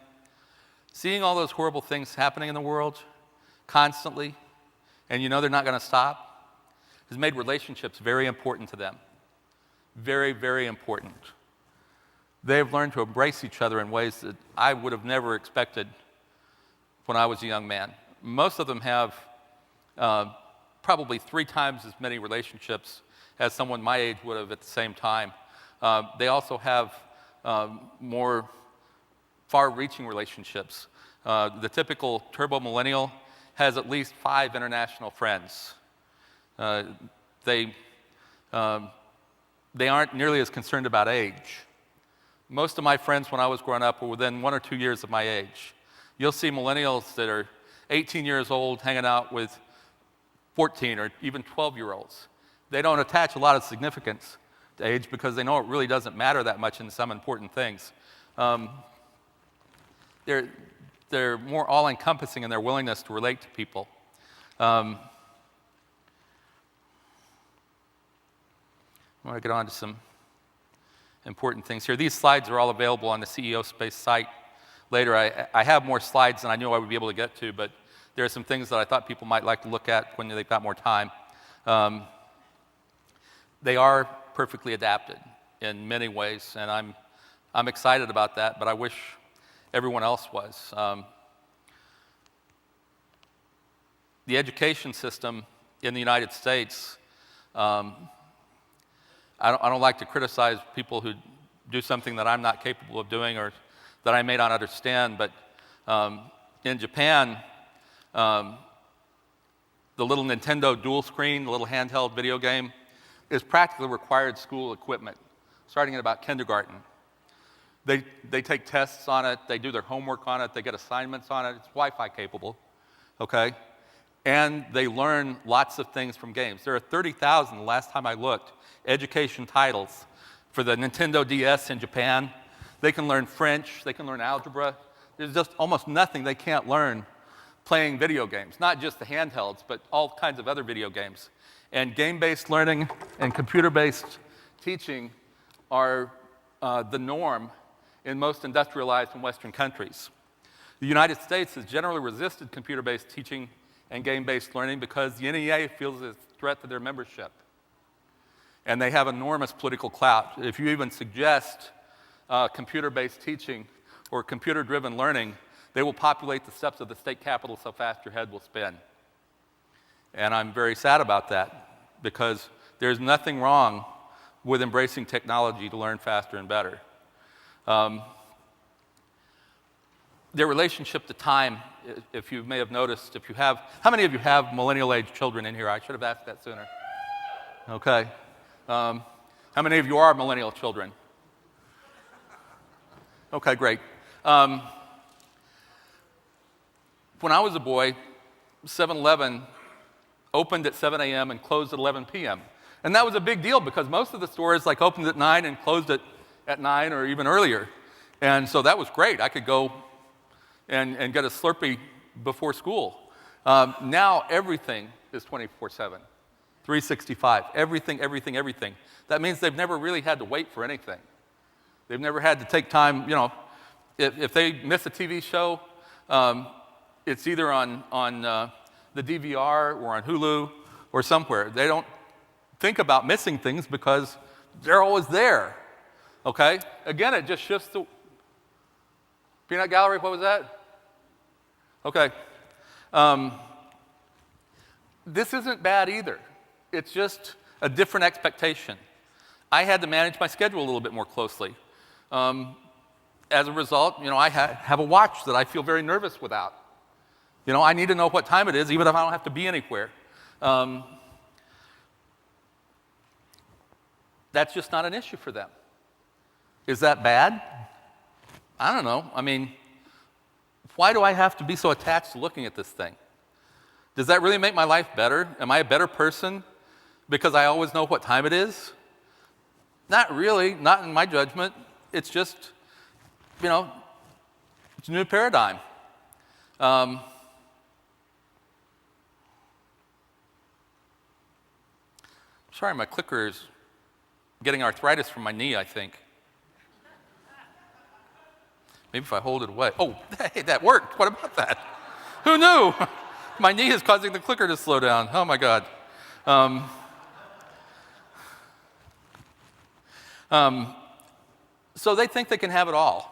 seeing all those horrible things happening in the world constantly, and they're not going to stop, has made relationships very important to them. Very, very important. They've learned to embrace each other in ways that I would have never expected when I was a young man. Most of them have probably 3 times as many relationships as someone my age would have at the same time. They also have more far-reaching relationships. The typical turbo millennial has at least 5 international friends. They aren't nearly as concerned about age. Most of my friends when I was growing up were within 1 or 2 years of my age. You'll see millennials that are 18 years old hanging out with 14 or even 12-year-olds. They don't attach a lot of significance to age because they know it really doesn't matter that much in some important things. They're more all-encompassing in their willingness to relate to people. I want to get on to some important things here. These slides are all available on the CEO Space site later. I have more slides than I knew I would be able to get to, but there are some things that I thought people might like to look at when they've got more time. They are perfectly adapted in many ways, and I'm excited about that, but I wish everyone else was. the education system in the United States, I don't like to criticize people who do something that I'm not capable of doing or that I may not understand, but in Japan, the little Nintendo dual screen, the little handheld video game, is practically required school equipment, starting at about kindergarten. They take tests on it, they do their homework on it, they get assignments on it, it's Wi-Fi capable, okay? And they learn lots of things from games. There are 30,000, the last time I looked, education titles for the Nintendo DS in Japan. They can learn French, they can learn algebra. There's just almost nothing they can't learn playing video games, not just the handhelds, but all kinds of other video games. And game-based learning and computer-based teaching are the norm in most industrialized and Western countries. The United States has generally resisted computer-based teaching and game-based learning because the NEA feels it's a threat to their membership. And they have enormous political clout. If you even suggest computer-based teaching or computer-driven learning, they will populate the steps of the state capitol so fast your head will spin. And I'm very sad about that because there's nothing wrong with embracing technology to learn faster and better. Their relationship to time, if you may have noticed, if you have, how many of you have millennial-age children in here? I should have asked that sooner. Okay. How many of you are millennial children? Okay, great. When I was a boy, 7-Eleven opened at 7 a.m. and closed at 11 p.m. And that was a big deal because most of the stores opened at 9 and closed at 9 or even earlier. And so that was great. I could go and get a Slurpee before school. Now everything is 24/7, 365, everything. That means they've never really had to wait for anything. They've never had to take time, if they miss a TV show, it's either on the DVR or on Hulu or somewhere. They don't think about missing things because they're always there, okay? Again, it just shifts to Peanut Gallery, what was that? Okay. This isn't bad either. It's just a different expectation. I had to manage my schedule a little bit more closely. As a result, I have a watch that I feel very nervous without. I need to know what time it is, even if I don't have to be anywhere. That's just not an issue for them. Is that bad? I don't know. Why do I have to be so attached to looking at this thing? Does that really make my life better? Am I a better person because I always know what time it is? Not really, not in my judgment. It's just, it's a new paradigm. Sorry, my clicker is getting arthritis from my knee, I think. Maybe if I hold it away. Oh, hey, that worked. What about that? Who knew? My knee is causing the clicker to slow down. Oh, my God. So they think they can have it all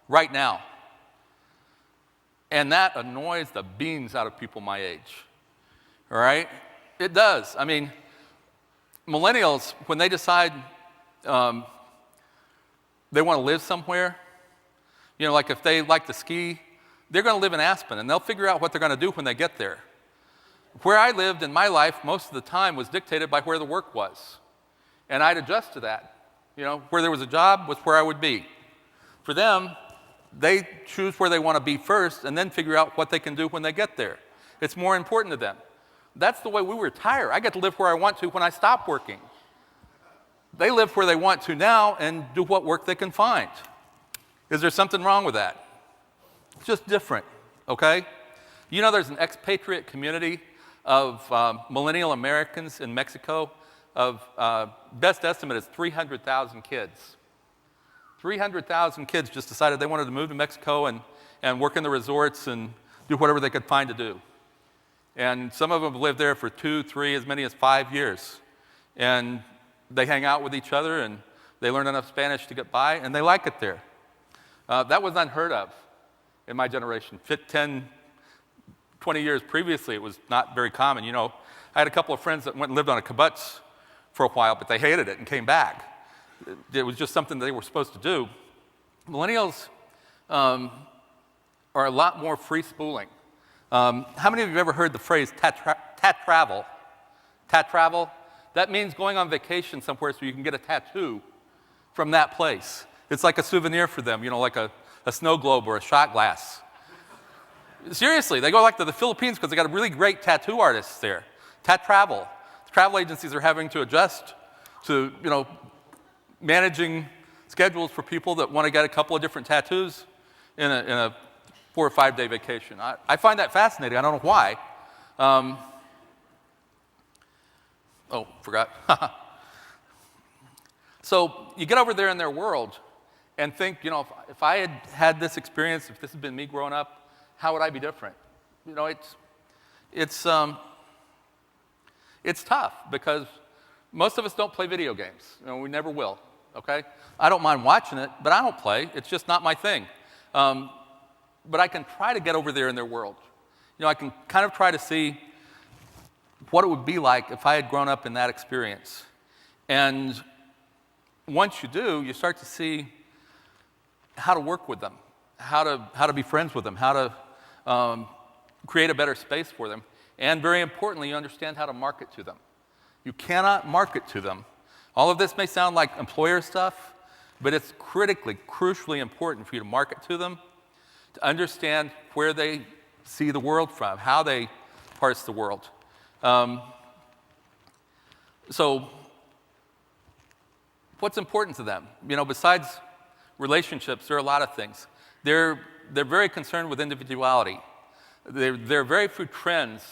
right now. And that annoys the beans out of people my age. All right? It does. Millennials, when they decide they want to live somewhere, if they like to ski, they're going to live in Aspen, and they'll figure out what they're going to do when they get there. Where I lived in my life, most of the time, was dictated by where the work was. And I'd adjust to that. Where there was a job was where I would be. For them, they choose where they want to be first, and then figure out what they can do when they get there. It's more important to them. That's the way we retire. I get to live where I want to when I stop working. They live where they want to now and do what work they can find. Is there something wrong with that? It's just different, okay? There's an expatriate community of millennial Americans in Mexico of, best estimate is 300,000 kids. 300,000 kids just decided they wanted to move to Mexico and work in the resorts and do whatever they could find to do. And some of them have lived there for 2, 3, as many as 5 years. And they hang out with each other and they learn enough Spanish to get by, and they like it there. That was unheard of in my generation. 10, 20 years previously, it was not very common. You know, I had a couple of friends that went and lived on a kibbutz for a while, but they hated it and came back. It was just something they were supposed to do. Millennials are a lot more free-spooling. How many of you have ever heard the phrase tat travel? Tat travel? That means going on vacation somewhere so you can get a tattoo from that place. It's like a souvenir for them, you know, like a snow globe or a shot glass. Seriously, they go like to the Philippines because they got a really great tattoo artists there. Tat travel. Travel agencies are having to adjust to, you know, managing schedules for people that want to get a couple of different tattoos in a 4 or 5 day vacation. I find that fascinating. I don't know why. Oh, forgot. So you get over there in their world and think, you know, if I had had this experience, if this had been me growing up, how would I be different? You know, it's tough because most of us don't play video games. You know, we never will, okay? I don't mind watching it, but I don't play. It's just not my thing. But I can try to get over there in their world. You know, I can kind of try to see what it would be like if I had grown up in that experience. And once you do, you start to see how to work with them, how to be friends with them, how to create a better space for them. And very importantly, you understand how to market to them. You cannot market to them. All of this may sound like employer stuff, but it's crucially important for you to market to them, to understand where they see the world from, how they parse the world. So what's important to them? You know, besides relationships, there are a lot of things. They're very concerned with individuality. There are very few trends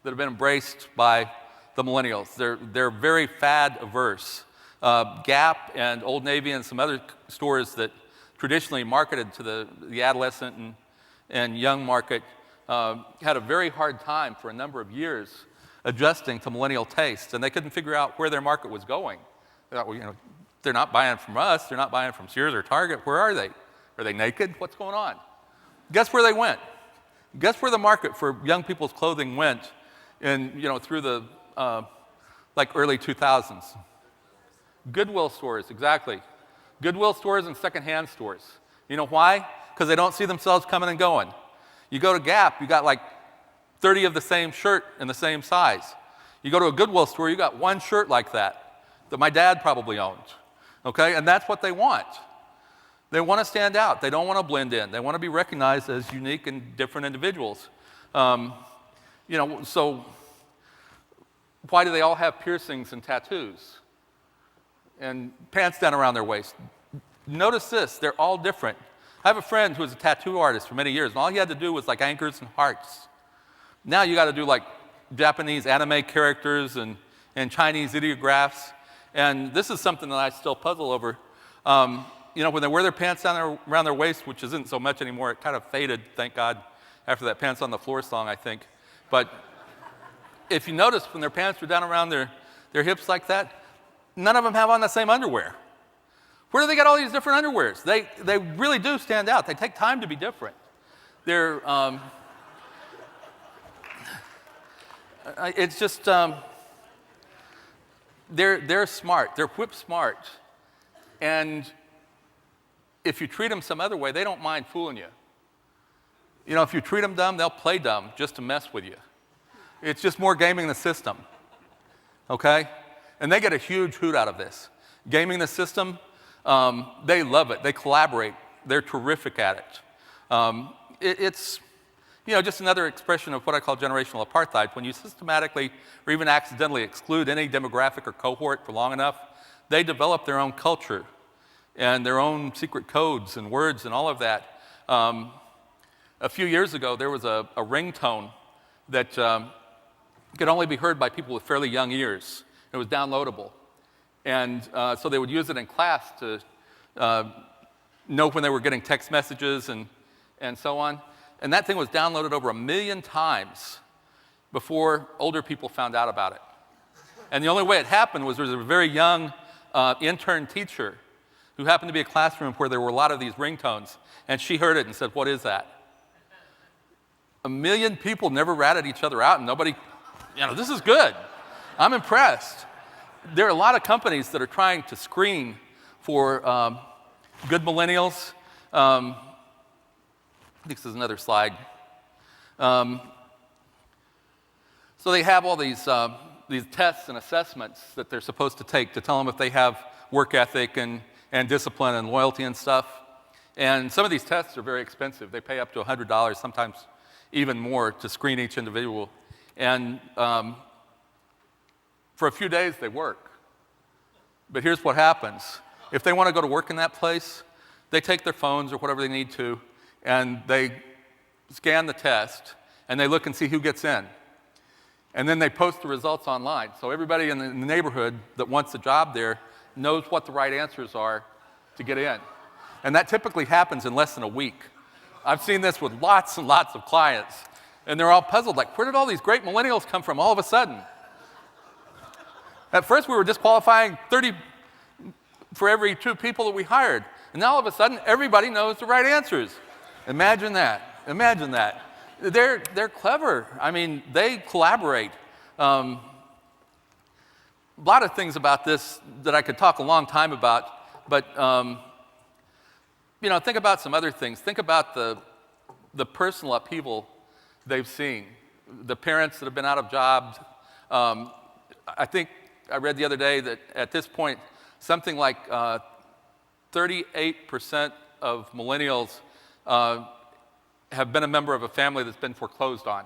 that have been embraced by the millennials. They're very fad averse. Gap and Old Navy and some other stores that traditionally marketed to the adolescent and young market had a very hard time for a number of years adjusting to millennial tastes, and they couldn't figure out where their market was going. They thought, well, you know, they're not buying from us, they're not buying from Sears or Target. Where are they? Are they naked? What's going on? Guess where they went? Guess where the market for young people's clothing went in, you know, through the like early 2000s? Goodwill stores, exactly. Goodwill stores and secondhand stores. You know why? Because they don't see themselves coming and going. You go to Gap, you got like 30 of the same shirt in the same size. You go to a Goodwill store, you got one shirt like that my dad probably owned. Okay? And that's what they want. They want to stand out. They don't want to blend in. They want to be recognized as unique and different individuals. You know, so why do they all have piercings and tattoos and pants down around their waist? Notice this, they're all different. I have a friend who was a tattoo artist for many years, and all he had to do was like anchors and hearts. Now you got to do like Japanese anime characters and Chinese ideographs, and this is something that I still puzzle over. You know, when they wear their pants down around their waist, which isn't so much anymore, it kind of faded, thank God, after that Pants on the Floor song, I think. But if you notice, when their pants are down around their hips like that, none of them have on the same underwear. Where do they get all these different underwears? They really do stand out. They take time to be different. They're, it's just, they're smart. They're whip smart. And if you treat them some other way, they don't mind fooling you. You know, if you treat them dumb, they'll play dumb just to mess with you. It's just more gaming the system, okay? And they get a huge hoot out of this. Gaming the system, they love it. They collaborate. They're terrific at it. It's, you know, just another expression of what I call generational apartheid. When you systematically or even accidentally exclude any demographic or cohort for long enough, they develop their own culture and their own secret codes and words and all of that. A few years ago, there was a ringtone that could only be heard by people with fairly young ears. It was downloadable. And so they would use it in class to know when they were getting text messages and so on. And that thing was downloaded over 1 million times before older people found out about it. And the only way it happened was there was a very young intern teacher who happened to be a classroom where there were a lot of these ringtones, and she heard it and said, "What is that?" 1 million people never ratted each other out, and nobody, this is good. I'm impressed. There are a lot of companies that are trying to screen for good millennials. I think this is another slide. So they have all these tests and assessments that they're supposed to take to tell them if they have work ethic and discipline and loyalty and stuff. And some of these tests are very expensive. They pay up to $100, sometimes even more, to screen each individual. And for a few days, they work. But here's what happens. If they want to go to work in that place, they take their phones or whatever they need to, and they scan the test, and they look and see who gets in. And then they post the results online. So everybody in the neighborhood that wants a job there knows what the right answers are to get in. And that typically happens in less than a week. I've seen this with lots and lots of clients, and they're all puzzled, like, where did all these great millennials come from all of a sudden? At first, we were disqualifying 30 for every 2 people that we hired. And now all of a sudden, everybody knows the right answers. Imagine that. Imagine that. They're clever. I mean, they collaborate. A lot of things about this that I could talk a long time about, but think about some other things. Think about the personal upheaval they've seen. The parents that have been out of jobs. I think I read the other day that at this point, something like 38% of millennials have been a member of a family that's been foreclosed on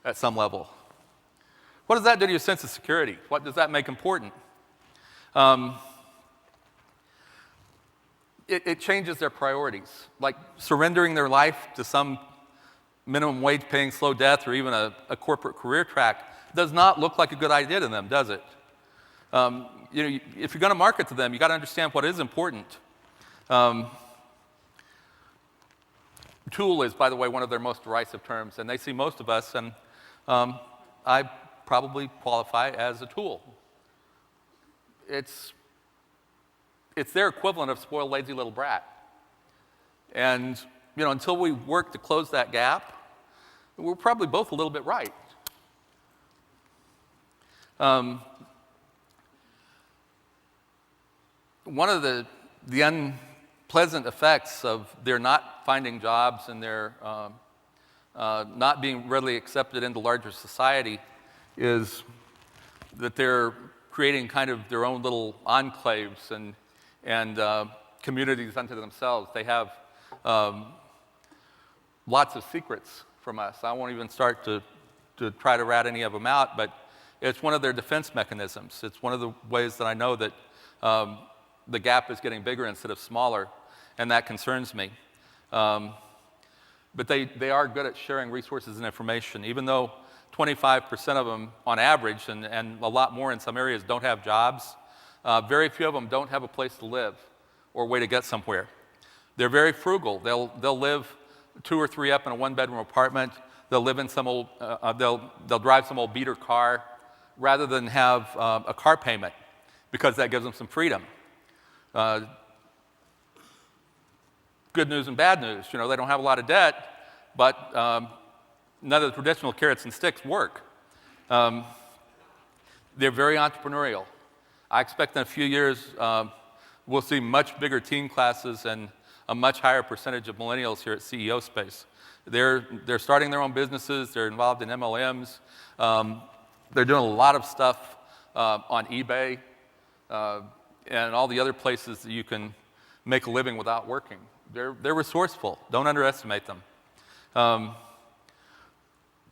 at some level. What does that do to your sense of security? What does that make important? It changes their priorities, like surrendering their life to some minimum wage paying slow death or even a corporate career track does not look like a good idea to them, does it? If you're going to market to them, you got to understand what is important. Tool is, by the way, one of their most derisive terms, and they see most of us, and I probably qualify as a tool. It's their equivalent of spoiled, lazy little brat. And until we work to close that gap, we're probably both a little bit right. One of the unpleasant effects of their not finding jobs and their not being readily accepted into larger society is that they're creating kind of their own little enclaves and communities unto themselves. They have lots of secrets from us. I won't even start to try to rat any of them out, but it's one of their defense mechanisms. It's one of the ways that I know that the gap is getting bigger instead of smaller, and that concerns me. But they are good at sharing resources and information, even though 25% of them, on average, and a lot more in some areas, don't have jobs. Very few of them don't have a place to live or a way to get somewhere. They're very frugal. They'll live 2 or 3 up in a 1-bedroom apartment. They'll live in some old. They'll drive some old beater car rather than have a car payment, because that gives them some freedom. Good news and bad news. They don't have a lot of debt, but none of the traditional carrots and sticks work. They're very entrepreneurial. I expect in a few years we'll see much bigger teen classes and a much higher percentage of millennials here at CEO Space. They're starting their own businesses. They're involved in MLMs. They're doing a lot of stuff on eBay and all the other places that you can make a living without working. They're resourceful. Don't underestimate them.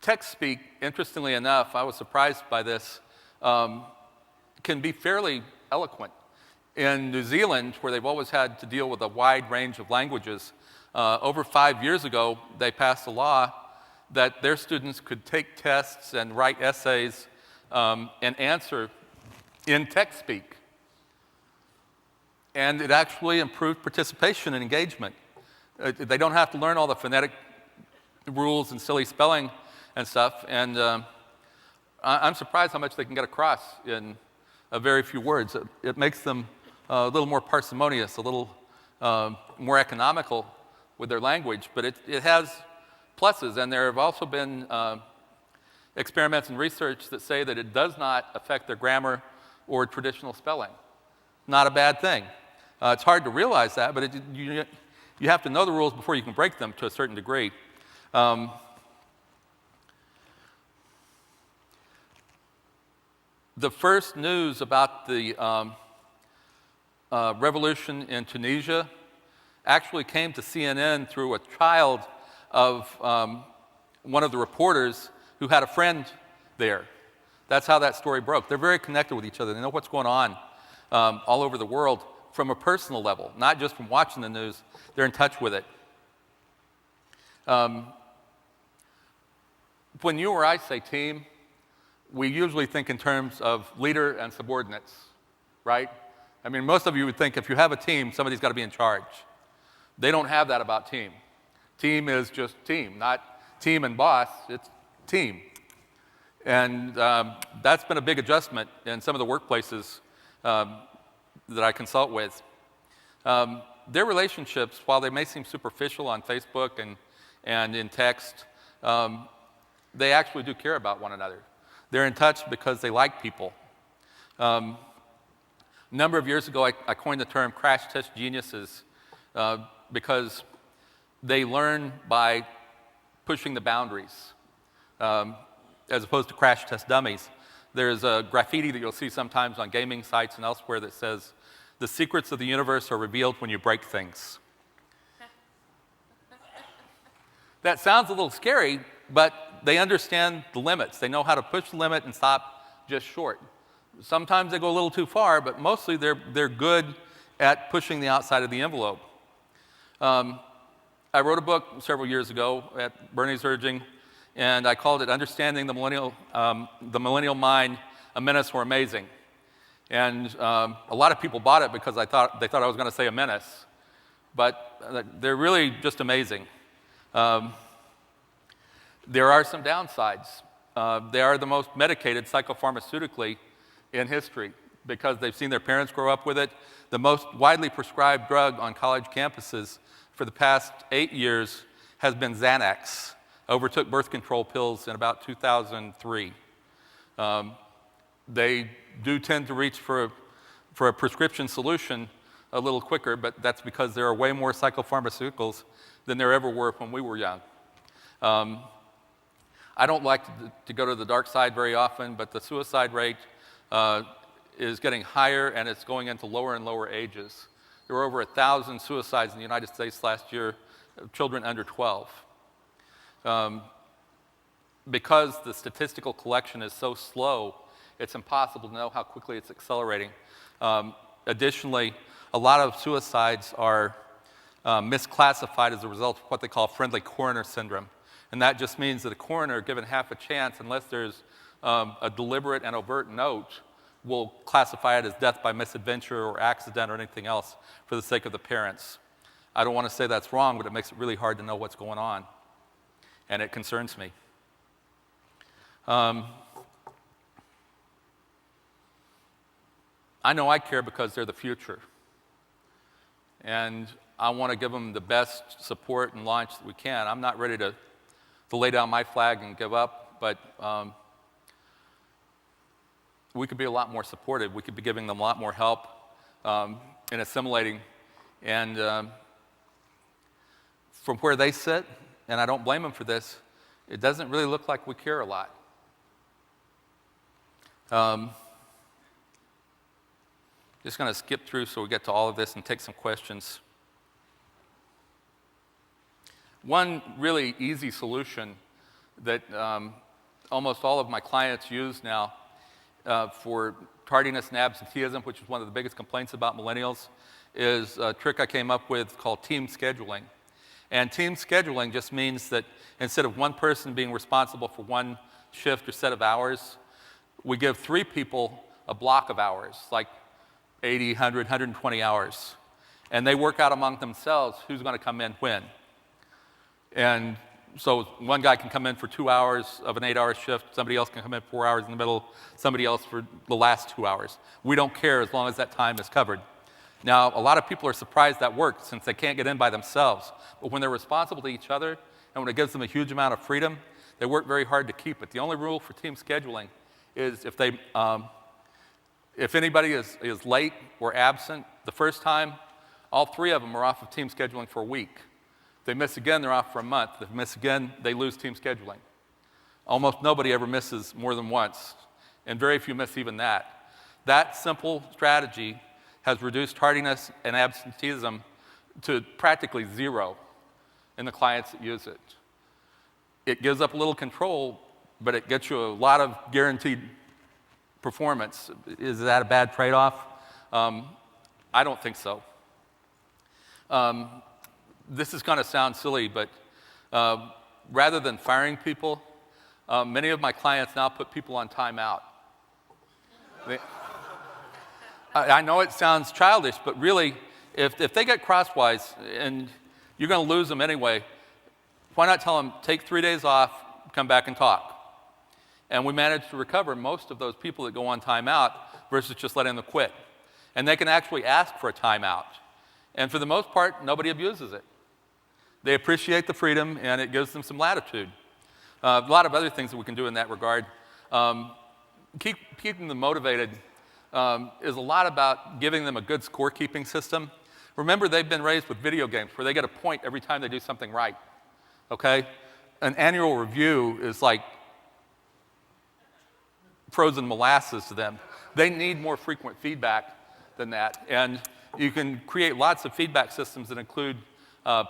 Text speak, interestingly enough, I was surprised by this, can be fairly eloquent. In New Zealand, where they've always had to deal with a wide range of languages, over 5 years ago, they passed a law that their students could take tests and write essays and answer in text speak. And it actually improved participation and engagement. They don't have to learn all the phonetic rules and silly spelling and stuff. And I'm surprised how much they can get across in a very few words. It makes them a little more parsimonious, a little more economical with their language, but it has pluses, and there have also been experiments and research that say that it does not affect their grammar or traditional spelling. Not a bad thing. It's hard to realize that, but you have to know the rules before you can break them to a certain degree. The first news about the revolution in Tunisia actually came to CNN through a child of one of the reporters who had a friend there. That's how that story broke. They're very connected with each other. They know what's going on all over the world from a personal level, not just from watching the news. They're in touch with it. When you or I say team, we usually think in terms of leader and subordinates, right? I mean, most of you would think if you have a team, somebody's got to be in charge. They don't have that about team. Team is just team, not team and boss, it's team. And that's been a big adjustment in some of the workplaces that I consult with. Their relationships, while they may seem superficial on Facebook and in text, they actually do care about one another. They're in touch because they like people. A number of years ago, I coined the term crash test geniuses because they learn by pushing the boundaries as opposed to crash test dummies. There's a graffiti that you'll see sometimes on gaming sites and elsewhere that says, "The secrets of the universe are revealed when you break things." That sounds a little scary, but they understand the limits. They know how to push the limit and stop just short. Sometimes they go a little too far, but mostly they're good at pushing the outside of the envelope. I wrote a book several years ago at Bernie's urging, and I called it Understanding the Millennial Mind, A Menace or Amazing. And a lot of people bought it because they thought I was going to say a menace, but they're really just amazing. There are some downsides. They are the most medicated psychopharmaceutically in history because they've seen their parents grow up with it. The most widely prescribed drug on college campuses for the past 8 years has been Xanax. Overtook birth control pills in about 2003. They do tend to reach for a prescription solution a little quicker, but that's because there are way more psychopharmaceuticals than there ever were when we were young. I don't like to go to the dark side very often, but the suicide rate is getting higher, and it's going into lower and lower ages. There were over 1,000 suicides in the United States last year of children under 12. Because the statistical collection is so slow, it's impossible to know how quickly it's accelerating. Additionally, a lot of suicides are misclassified as a result of what they call friendly coroner syndrome. And that just means that a coroner, given half a chance, unless there's a deliberate and overt note, will classify it as death by misadventure or accident or anything else for the sake of the parents. I don't want to say that's wrong, but it makes it really hard to know what's going on. And it concerns me. I know I care because they're the future. And I want to give them the best support and launch that we can. I'm not ready to lay down my flag and give up, but we could be a lot more supportive. We could be giving them a lot more help in assimilating. And from where they sit, and I don't blame them for this, it doesn't really look like we care a lot. Just going to skip through so we get to all of this and take some questions. One really easy solution that almost all of my clients use now for tardiness and absenteeism, which is one of the biggest complaints about millennials, is a trick I came up with called team scheduling. And team scheduling just means that instead of one person being responsible for one shift or set of hours, we give 3 people a block of hours, like 80, 100, 120 hours. And they work out among themselves who's going to come in when. And so one guy can come in for 2 hours of an 8-hour shift, somebody else can come in 4 hours in the middle, somebody else for the last 2 hours. We don't care as long as that time is covered. Now, a lot of people are surprised that works since they can't get in by themselves. But when they're responsible to each other, and and when it gives them a huge amount of freedom, they work very hard to keep it. The only rule for team scheduling is if anybody is late or absent the first time, all 3 of them are off of team scheduling for a week. If they miss again, they're off for a month. If they miss again, they lose team scheduling. Almost nobody ever misses more than once, and very few miss even that. That simple strategy has reduced tardiness and absenteeism to practically 0 in the clients that use it. It gives up a little control, but it gets you a lot of guaranteed performance. Is that a bad trade-off? I don't think so. This is going to sound silly, but rather than firing people, many of my clients now put people on timeout. I know it sounds childish, but really, if they get crosswise and you're going to lose them anyway, why not tell them, take 3 days off, come back and talk? And we managed to recover most of those people that go on timeout versus just letting them quit. And they can actually ask for a timeout. And for the most part, nobody abuses it. They appreciate the freedom, and it gives them some latitude. A lot of other things that we can do in that regard. Keeping them motivated is a lot about giving them a good scorekeeping system. Remember, they've been raised with video games where they get a point every time they do something right. Okay? An annual review is like frozen molasses to them. They need more frequent feedback than that. And you can create lots of feedback systems that include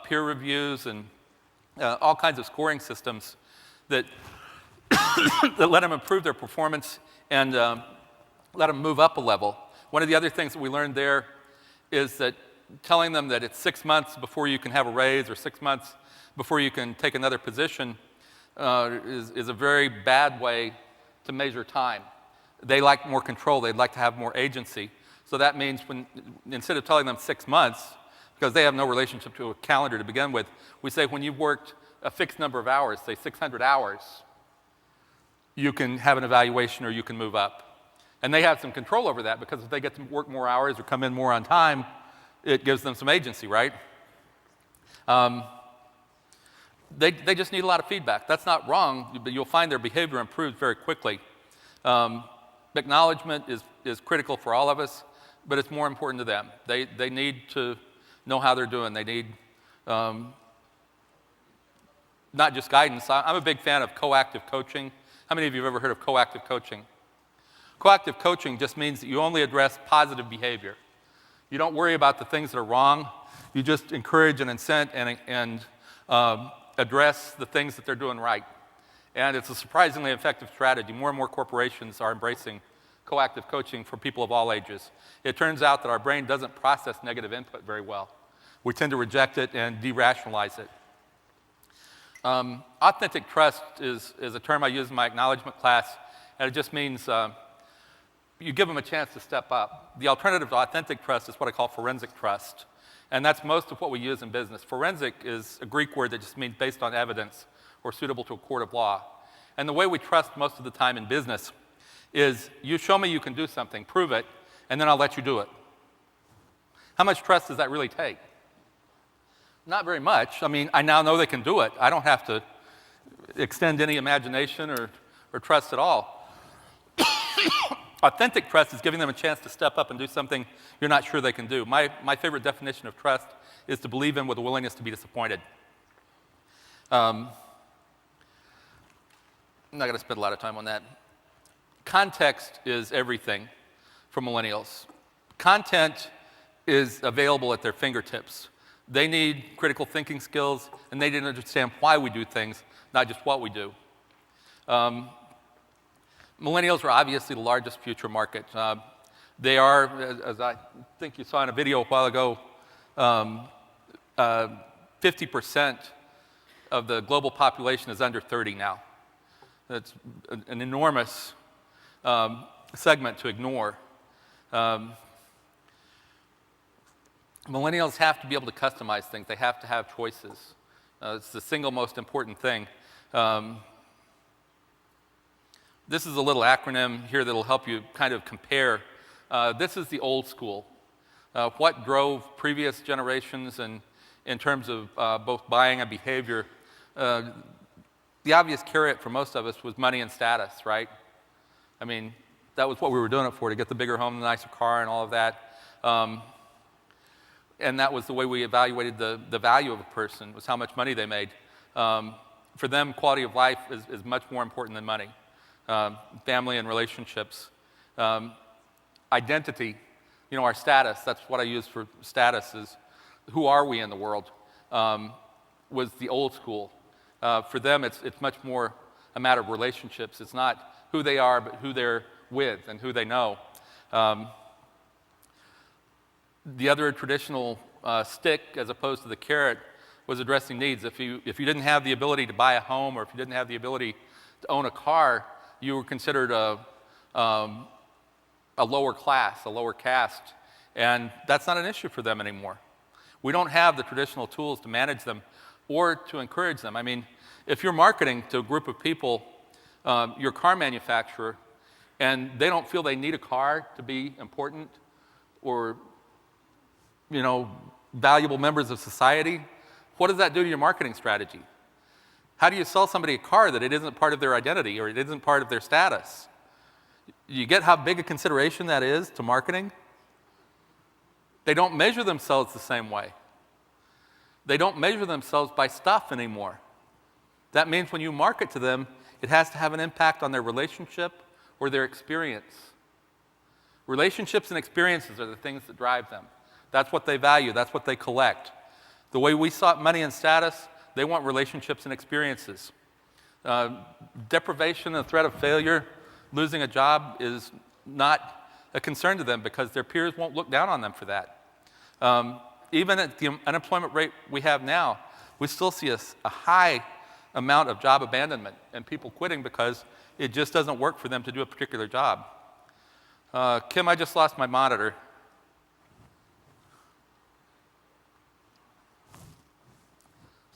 peer reviews and all kinds of scoring systems that, that let them improve their performance and let them move up a level. One of the other things that we learned there is that telling them that it's 6 months before you can have a raise or 6 months before you can take another position is a very bad way to measure time. They like more control. They'd like to have more agency. So that means instead of telling them 6 months, because they have no relationship to a calendar to begin with, we say when you've worked a fixed number of hours, say 600 hours, you can have an evaluation or you can move up. And they have some control over that because if they get to work more hours or come in more on time, it gives them some agency, right? They just need a lot of feedback. That's not wrong, but you'll find their behavior improves very quickly. Acknowledgement is critical for all of us, but it's more important to them. They need to know how they're doing. They need not just guidance. I'm a big fan of coactive coaching. How many of you have ever heard of coactive coaching? Coactive coaching just means that you only address positive behavior. You don't worry about the things that are wrong. You just encourage and incent and address the things that they're doing right. And it's a surprisingly effective strategy. More and more corporations are embracing coactive coaching for people of all ages. It turns out that our brain doesn't process negative input very well. We tend to reject it and de-rationalize it. Authentic trust is a term I use in my acknowledgement class, and it just means you give them a chance to step up. The alternative to authentic trust is what I call forensic trust, and that's most of what we use in business. Forensic is a Greek word that just means based on evidence or suitable to a court of law. And the way we trust most of the time in business is you show me you can do something, prove it, and then I'll let you do it. How much trust does that really take? Not very much. I mean, I now know they can do it. I don't have to extend any imagination or trust at all. Authentic trust is giving them a chance to step up and do something you're not sure they can do. My favorite definition of trust is to believe in with a willingness to be disappointed. I'm not going to spend a lot of time on that. Context is everything for millennials. Content is available at their fingertips. They need critical thinking skills, and they need to understand why we do things, not just what we do. Millennials are obviously the largest future market. They are, as I think you saw in a video a while ago, 50% of the global population is under 30 now. That's an enormous segment to ignore. Millennials have to be able to customize things. They have to have choices. It's the single most important thing. This is a little acronym here that will help you kind of compare. This is the old school. What drove previous generations and in terms of both buying and behavior the obvious carrot for most of us was money and status, right? I mean, that was what we were doing it for, to get the bigger home, the nicer car, and all of that. And that was the way we evaluated the value of a person, was how much money they made. For them, quality of life is much more important than money. Family and relationships. Identity, our status, that's what I use for status, is who are we in the world, was the old school. For them, it's much more a matter of relationships. It's not who they are, but who they're with and who they know. The other traditional stick, as opposed to the carrot, was addressing needs. If you didn't have the ability to buy a home, or if you didn't have the ability to own a car, you were considered a lower class, a lower caste, and that's not an issue for them anymore. We don't have the traditional tools to manage them or to encourage them. I mean, if you're marketing to a group of people, your car manufacturer, and they don't feel they need a car to be important or, valuable members of society, what does that do to your marketing strategy? How do you sell somebody a car that it isn't part of their identity or it isn't part of their status? You get how big a consideration that is to marketing? They don't measure themselves the same way. They don't measure themselves by stuff anymore. That means when you market to them, it has to have an impact on their relationship or their experience. Relationships and experiences are the things that drive them. That's what they value. That's what they collect. The way we sought money and status, they want relationships and experiences. Deprivation and the threat of failure, losing a job, is not a concern to them because their peers won't look down on them for that. Even at the unemployment rate we have now, we still see a high amount of job abandonment and people quitting because it just doesn't work for them to do a particular job. Kim, I just lost my monitor.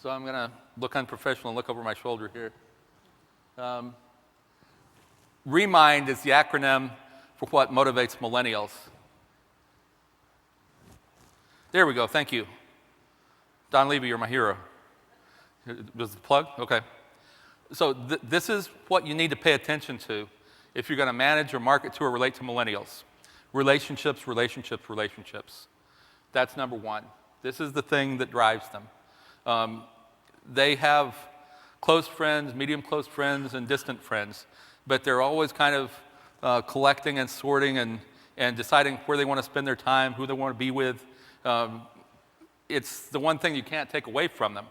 So I'm going to look unprofessional and look over my shoulder here. REMIND is the acronym for what motivates millennials. There we go, thank you. Don Levy, you're my hero. Was the plug? Okay. So this is what you need to pay attention to if you're going to manage or market to or relate to millennials. Relationships, relationships, relationships. That's number one. This is the thing that drives them. They have close friends, medium close friends, and distant friends, but they're always kind of collecting and sorting and deciding where they want to spend their time, who they want to be with. It's the one thing you can't take away from them.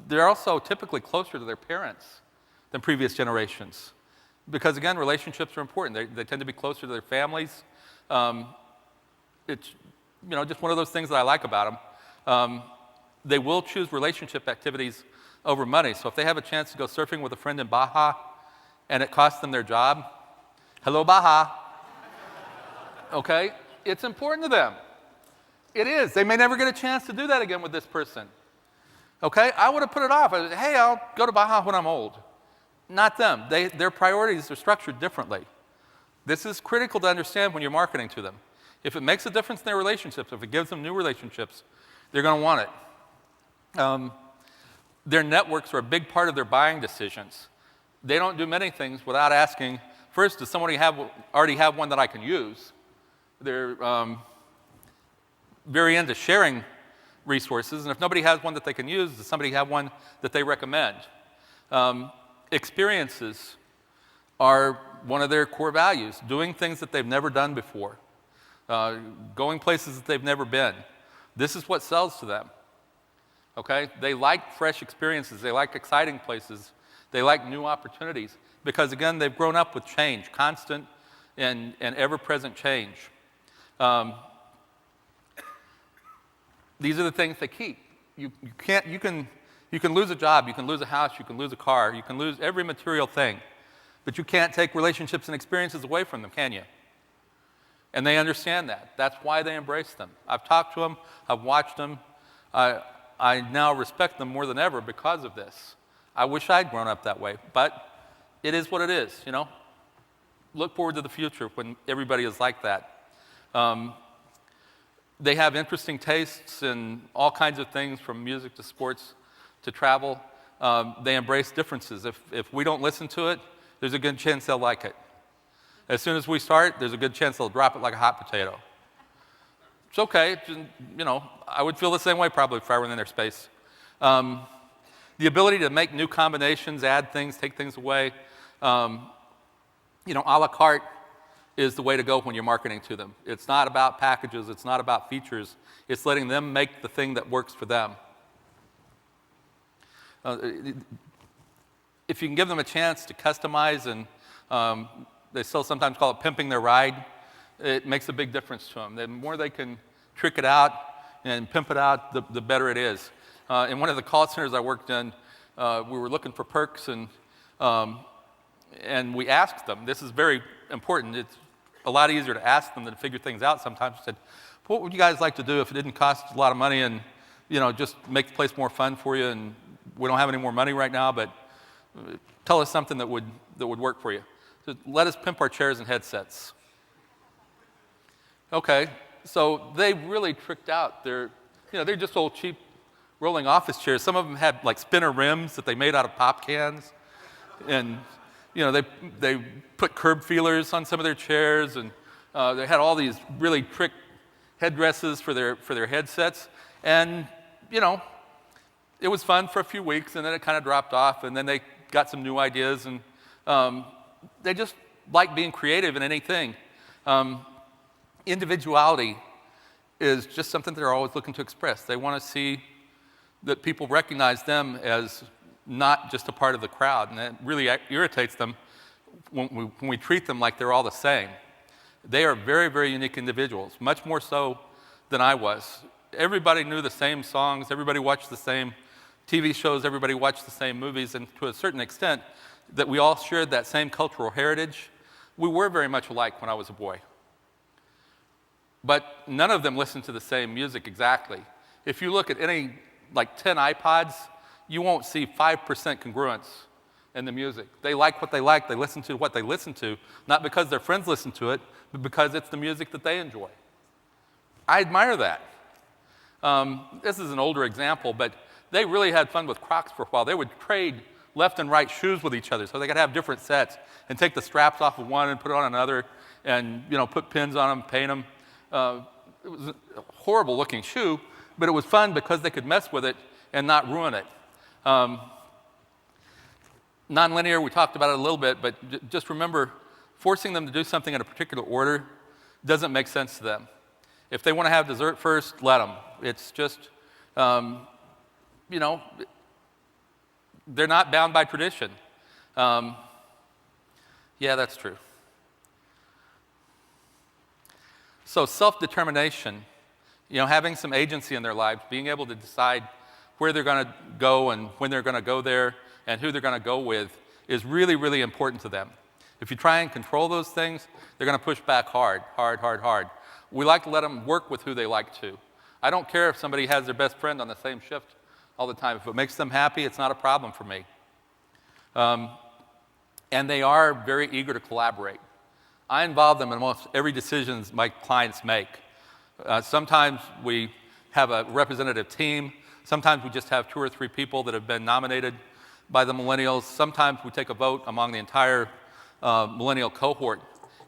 They're also typically closer to their parents than previous generations because, again, relationships are important. They tend to be closer to their families. It's just one of those things that I like about them. They will choose relationship activities over money. So if they have a chance to go surfing with a friend in Baja and it costs them their job, hello, Baja, okay, it's important to them. It is. They may never get a chance to do that again with this person. Okay, I would have put it off. I said, hey, I'll go to Baja when I'm old. Not them. Their priorities are structured differently. This is critical to understand when you're marketing to them. If it makes a difference in their relationships, if it gives them new relationships, they're going to want it. Their networks are a big part of their buying decisions. They don't do many things without asking, first, does somebody already have one that I can use? They're very into sharing resources, and if nobody has one that they can use, does somebody have one that they recommend? Experiences are one of their core values, doing things that they've never done before, going places that they've never been. This is what sells to them. Okay? They like fresh experiences. They like exciting places. They like new opportunities because, again, they've grown up with change, constant and ever-present change. These are the things they keep. You can lose a job, you can lose a house, you can lose a car, you can lose every material thing, but you can't take relationships and experiences away from them, can you? And they understand that. That's why they embrace them. I've talked to them, I've watched them. I now respect them more than ever because of this. I wish I'd grown up that way, but it is what it is, Look forward to the future when everybody is like that. They have interesting tastes in all kinds of things, from music to sports to travel. they embrace differences. If we don't listen to it, there's a good chance they'll like it. As soon as we start, there's a good chance they'll drop it like a hot potato. It's okay. I would feel the same way probably if I were in their space. The ability to make new combinations, add things, take things away, a la carte is the way to go when you're marketing to them. It's not about packages. It's not about features. It's letting them make the thing that works for them. If you can give them a chance to customize, and they still sometimes call it pimping their ride, it makes a big difference to them. The more they can trick it out and pimp it out, the better it is. In one of the call centers I worked in, we were looking for perks, and we asked them. This is very important. It's a lot easier to ask them than to figure things out sometimes. We said, what would you guys like to do if it didn't cost a lot of money and just make the place more fun for you, and we don't have any more money right now, but tell us something that would work for you. So let us pimp our chairs and headsets. Okay, so they really tricked out. They're just old cheap rolling office chairs. Some of them had like spinner rims that they made out of pop cans, and they put curb feelers on some of their chairs, and they had all these really trick headdresses for their headsets, and it was fun for a few weeks, and then it kind of dropped off, and then they got some new ideas, and they just like being creative in anything. Individuality is just something they're always looking to express. They want to see that people recognize them as not just a part of the crowd, and that really irritates them when we treat them like they're all the same. They are very, very unique individuals, much more so than I was. Everybody knew the same songs, everybody watched the same TV shows, everybody watched the same movies, and to a certain extent, that we all shared that same cultural heritage. We were very much alike when I was a boy. But none of them listened to the same music exactly. If you look at any, 10 iPods, you won't see 5% congruence in the music. They like what they like, they listen to what they listen to, not because their friends listen to it, but because it's the music that they enjoy. I admire that. This is an older example, but they really had fun with Crocs for a while. They would trade left and right shoes with each other so they could have different sets and take the straps off of one and put it on another and put pins on them, paint them. It was a horrible looking shoe, but it was fun because they could mess with it and not ruin it. Nonlinear, we talked about it a little bit, but just remember, forcing them to do something in a particular order doesn't make sense to them. If they want to have dessert first, let them. It's just, they're not bound by tradition. Yeah, that's true. So self-determination, having some agency in their lives, being able to decide where they're going to go and when they're going to go there and who they're going to go with is really, really important to them. If you try and control those things, they're going to push back hard. We like to let them work with who they like to. I don't care if somebody has their best friend on the same shift all the time. If it makes them happy, it's not a problem for me. And they are very eager to collaborate. I involve them in almost every decision my clients make. Sometimes we have a representative team. Sometimes we just have 2 or 3 people that have been nominated by the millennials. Sometimes we take a vote among the entire millennial cohort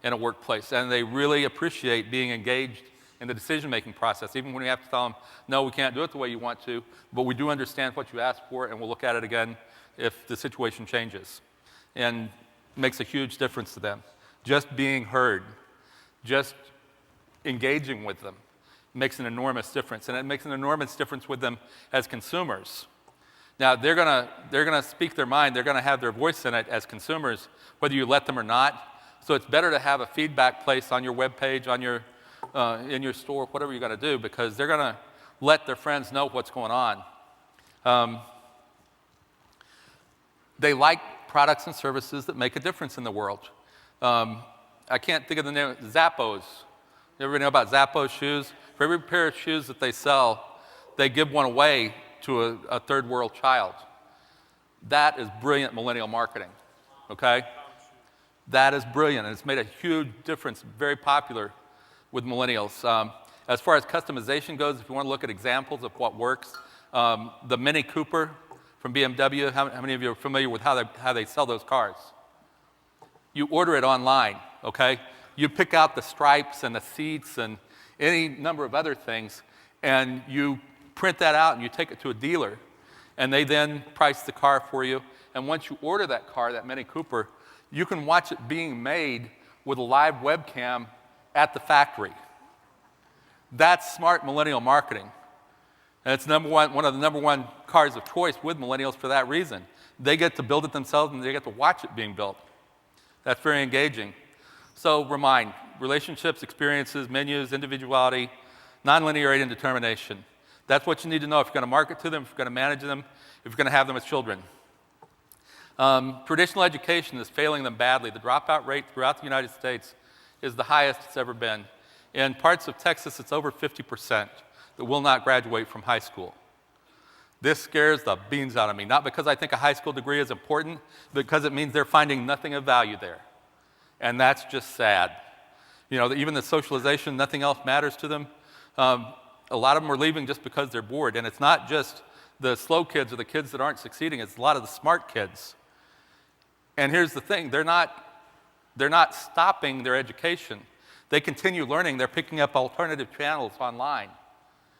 in a workplace, and they really appreciate being engaged in the decision-making process, even when we have to tell them, no, we can't do it the way you want to, but we do understand what you asked for, and we'll look at it again if the situation changes. And it makes a huge difference to them. Just being heard, just engaging with them makes an enormous difference, and it makes an enormous difference with them as consumers. Now, they're gonna speak their mind, they're gonna have their voice in it as consumers, whether you let them or not. So it's better to have a feedback place on your webpage, on your in your store, whatever you're gonna do, because they're gonna let their friends know what's going on. They like products and services that make a difference in the world. I can't think of the name, Zappos. You ever know about Zappos shoes? For every pair of shoes that they sell, they give one away to a third world child. That is brilliant millennial marketing, okay? That is brilliant, and it's made a huge difference, very popular with millennials. As far as customization goes, if you want to look at examples of what works, the Mini Cooper from BMW. How many of you are familiar with how they sell those cars? You order it online, okay? You pick out the stripes and the seats and any number of other things, and you print that out and you take it to a dealer, and they then price the car for you. And once you order that car, that Mini Cooper, you can watch it being made with a live webcam at the factory. That's smart millennial marketing. And it's one of the number one cars of choice with millennials for that reason. They get to build it themselves and they get to watch it being built. That's very engaging. So remind, relationships, experiences, menus, individuality, nonlinearity, and determination. That's what you need to know if you're going to market to them, if you're going to manage them, if you're going to have them as children. Traditional education is failing them badly. The dropout rate throughout the United States is the highest it's ever been. In parts of Texas, it's over 50% that will not graduate from high school. This scares the beans out of me, not because I think a high school degree is important, but because it means they're finding nothing of value there. And that's just sad. You know, even the socialization, nothing else matters to them. A lot of them are leaving just because they're bored. And it's not just the slow kids or the kids that aren't succeeding, it's a lot of the smart kids. And here's the thing, they're not stopping their education. They continue learning, they're picking up alternative channels online.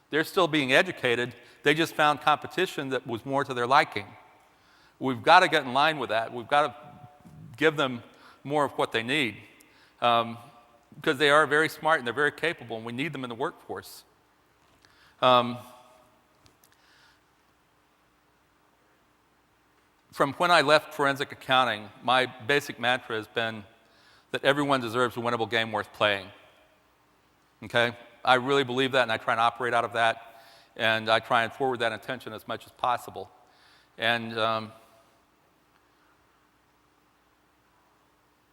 They're still being educated, they just found competition that was more to their liking. We've got to get in line with that. We've got to give them more of what they need. Because they are very smart and they're very capable, and we need them in the workforce. From when I left forensic accounting, my basic mantra has been that everyone deserves a winnable game worth playing. Okay? I really believe that, and I try and operate out of that, and I try and forward that intention as much as possible. And,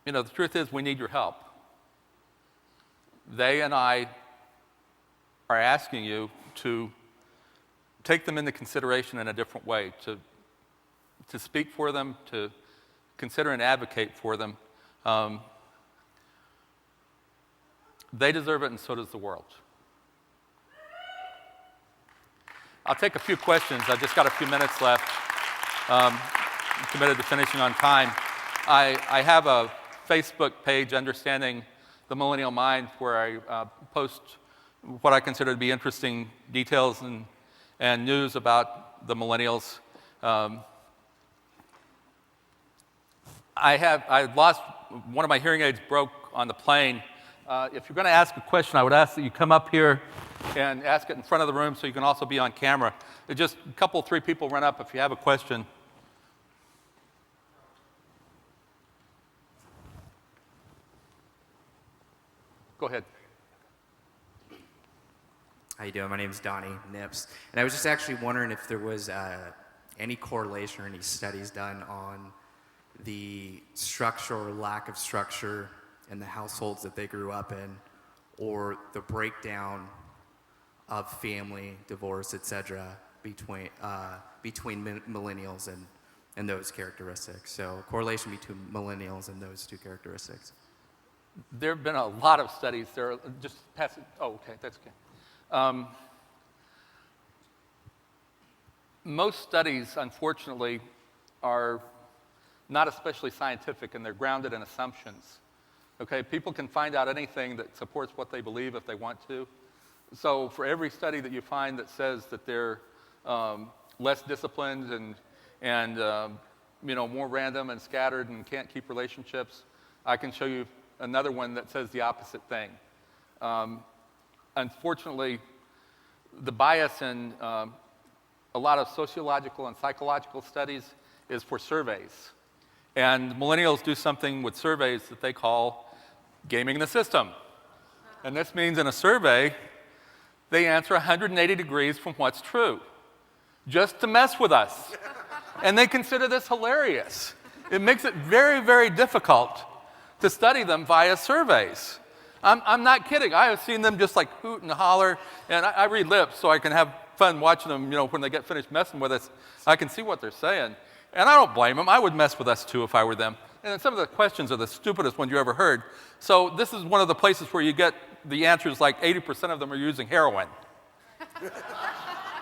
you know, the truth is we need your help. They and I are asking you to take them into consideration in a different way, to speak for them, to consider and advocate for them. They deserve it, and so does the world. I'll take a few questions. I've just got a few minutes left. I'm committed to finishing on time. I have a Facebook page, Understanding the Millennial Mind, where I post what I consider to be interesting details and news about the millennials. I lost one of my hearing aids, broke on the plane. If you're going to ask a question, I would ask that you come up here and ask it in front of the room so you can also be on camera. Just a couple, 3 people run up if you have a question. Go ahead. How you doing? My name is Donnie Nips. And I was just actually wondering if there was any correlation or any studies done on the structure or lack of structure in the households that they grew up in, or the breakdown of family, divorce, etc., between millennials and those characteristics. So correlation between millennials and those two characteristics. There have been a lot of studies. There are just pass it. Oh, okay, that's okay. Most studies, unfortunately, are not especially scientific, and they're grounded in assumptions. Okay, people can find out anything that supports what they believe if they want to. So for every study that you find that says that they're less disciplined and you know, more random and scattered and can't keep relationships, I can show you another one that says the opposite thing. Unfortunately, the bias in a lot of sociological and psychological studies is for surveys. And millennials do something with surveys that they call gaming the system. And this means in a survey, they answer 180 degrees from what's true, just to mess with us. And they consider this hilarious. It makes it very, very difficult to study them via surveys. I'm not kidding. I have seen them just like hoot and holler, and I read lips so I can have fun watching them, you know, when they get finished messing with us. I can see what they're saying. And I don't blame them. I would mess with us too if I were them. And then some of the questions are the stupidest ones you ever heard. So this is one of the places where you get the answers like 80% of them are using heroin.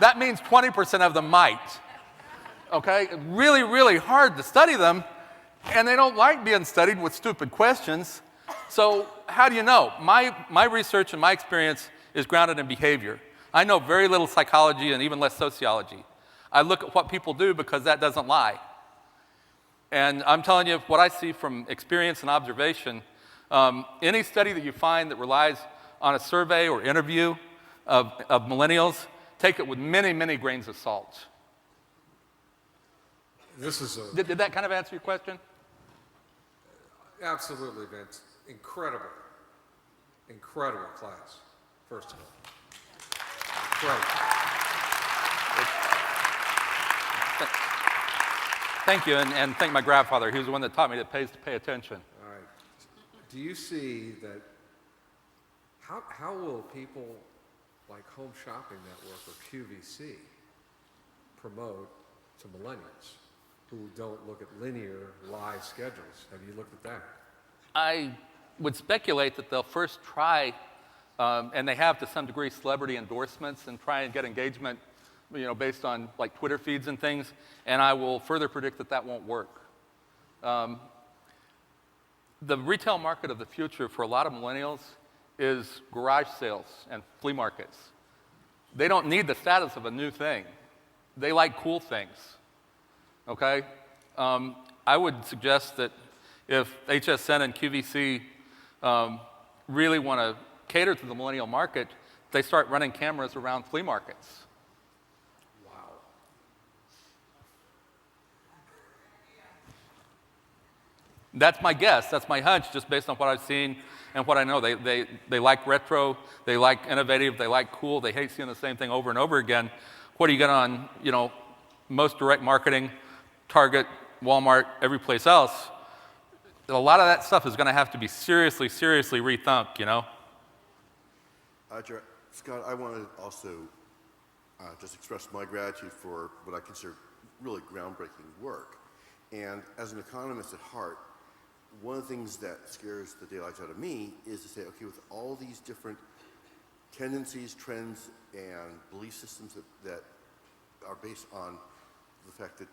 That means 20% of them might. okay? Really, really hard to study them, and they don't like being studied with stupid questions. So how do you know? My research and my experience is grounded in behavior. I know very little psychology and even less sociology. I look at what people do because that doesn't lie. And I'm telling you what I see from experience and observation. Any study that you find that relies on a survey or interview of millennials, take it with many, many grains of salt. This is Did that kind of answer your question? absolutely, Vince. Incredible class, first of all. Incredible. Thank you, and thank my grandfather. He was the one that taught me that it pays to pay attention. All right. Do you see that, how will people like Home Shopping Network or QVC promote to millennials who don't look at linear live schedules? Have you looked at that? I would speculate that they'll first try, and they have to some degree, celebrity endorsements and try and get engagement, based on like Twitter feeds and things, and I will further predict that that won't work. The retail market of the future for a lot of millennials is garage sales and flea markets. They don't need the status of a new thing. They like cool things, okay? I would suggest that if HSN and QVC really want to cater to the millennial market, they start running cameras around flea markets. That's my guess. That's my hunch, just based on what I've seen and what I know. They like retro. They like innovative. They like cool. They hate seeing the same thing over and over again. What do you get on, most direct marketing, Target, Walmart, every place else? A lot of that stuff is going to have to be seriously, seriously rethunk, Scott, I want to also just express my gratitude for what I consider really groundbreaking work. And as an economist at heart, one of the things that scares the daylights out of me is to say, okay, with all these different tendencies, trends, and belief systems that are based on the fact that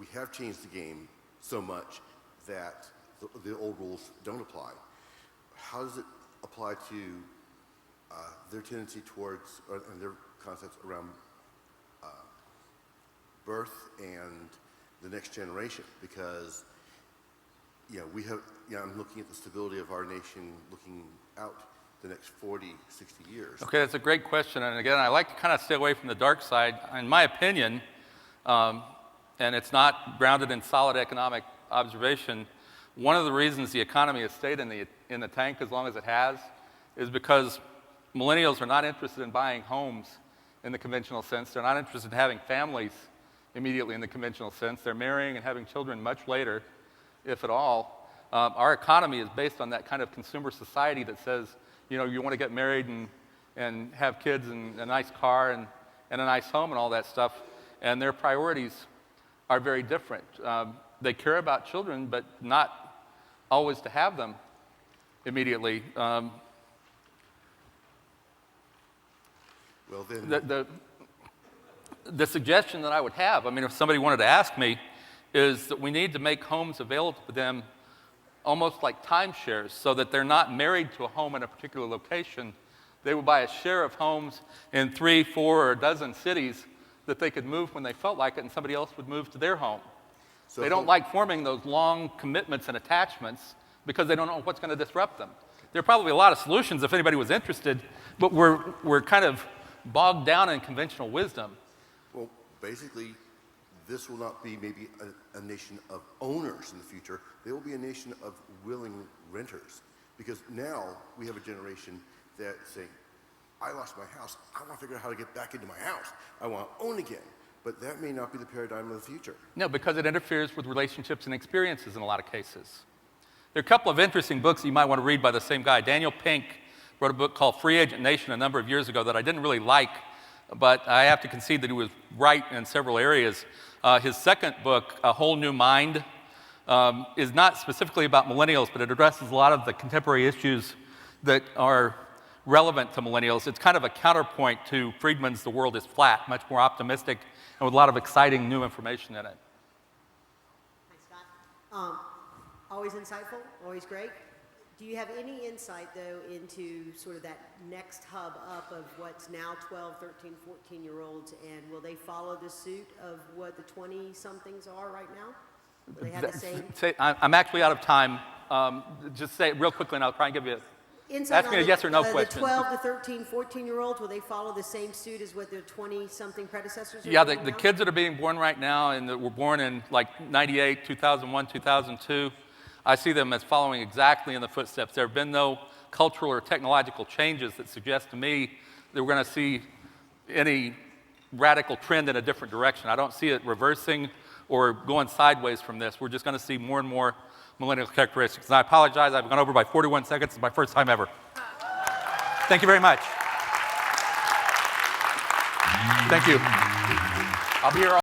we have changed the game so much that the old rules don't apply. How does it apply to their tendency towards, and their concepts around birth and the next generation? Because I'm looking at the stability of our nation looking out the next 40, 60 years. Okay, that's a great question. And again, I like to kind of stay away from the dark side. In my opinion, and it's not grounded in solid economic observation, one of the reasons the economy has stayed in the tank as long as it has is because millennials are not interested in buying homes in the conventional sense. They're not interested in having families immediately in the conventional sense. They're marrying and having children much later, if at all. Our economy is based on that kind of consumer society that says, you want to get married and have kids and a nice car and a nice home and all that stuff. And their priorities are very different. They care about children, but not always to have them immediately. Well, then, the suggestion that I would have, if somebody wanted to ask me, is that we need to make homes available to them almost like timeshares so that they're not married to a home in a particular location. They would buy a share of homes in 3, 4, or a dozen cities that they could move when they felt like it, and somebody else would move to their home. So they don't like forming those long commitments and attachments because they don't know what's going to disrupt them. There are probably a lot of solutions if anybody was interested, but we're kind of bogged down in conventional wisdom. Well, basically, this will not be maybe a nation of owners in the future. They will be a nation of willing renters. Because now we have a generation that saying, I lost my house. I want to figure out how to get back into my house. I want to own again. But that may not be the paradigm of the future. No, because it interferes with relationships and experiences in a lot of cases. There are a couple of interesting books you might want to read by the same guy. Daniel Pink wrote a book called Free Agent Nation a number of years ago that I didn't really like, but I have to concede that he was right in several areas. His second book, A Whole New Mind, is not specifically about millennials, but it addresses a lot of the contemporary issues that are relevant to millennials. It's kind of a counterpoint to Friedman's The World is Flat, much more optimistic and with a lot of exciting new information in it. Thanks, Scott. Always insightful, always great. Do you have any insight, though, into sort of that next hub up of what's now 12, 13, 14-year-olds, and will they follow the suit of what the 20-somethings are right now? Will they have the same? I'm actually out of time. Just say it real quickly, and I'll try and give you Insight ask me on a yes or no question. The 12 to 13, 14-year-olds, will they follow the same suit as what their 20-something predecessors are Yeah, doing the now? kids that are being born right now and that were born in like 98, 2001, 2002, I see them as following exactly in the footsteps. There have been no cultural or technological changes that suggest to me that we're going to see any radical trend in a different direction. I don't see it reversing or going sideways from this. We're just going to see more and more millennial characteristics. And I apologize, I've gone over by 41 seconds. It's my first time ever. Thank you very much. Thank you. I'll be here all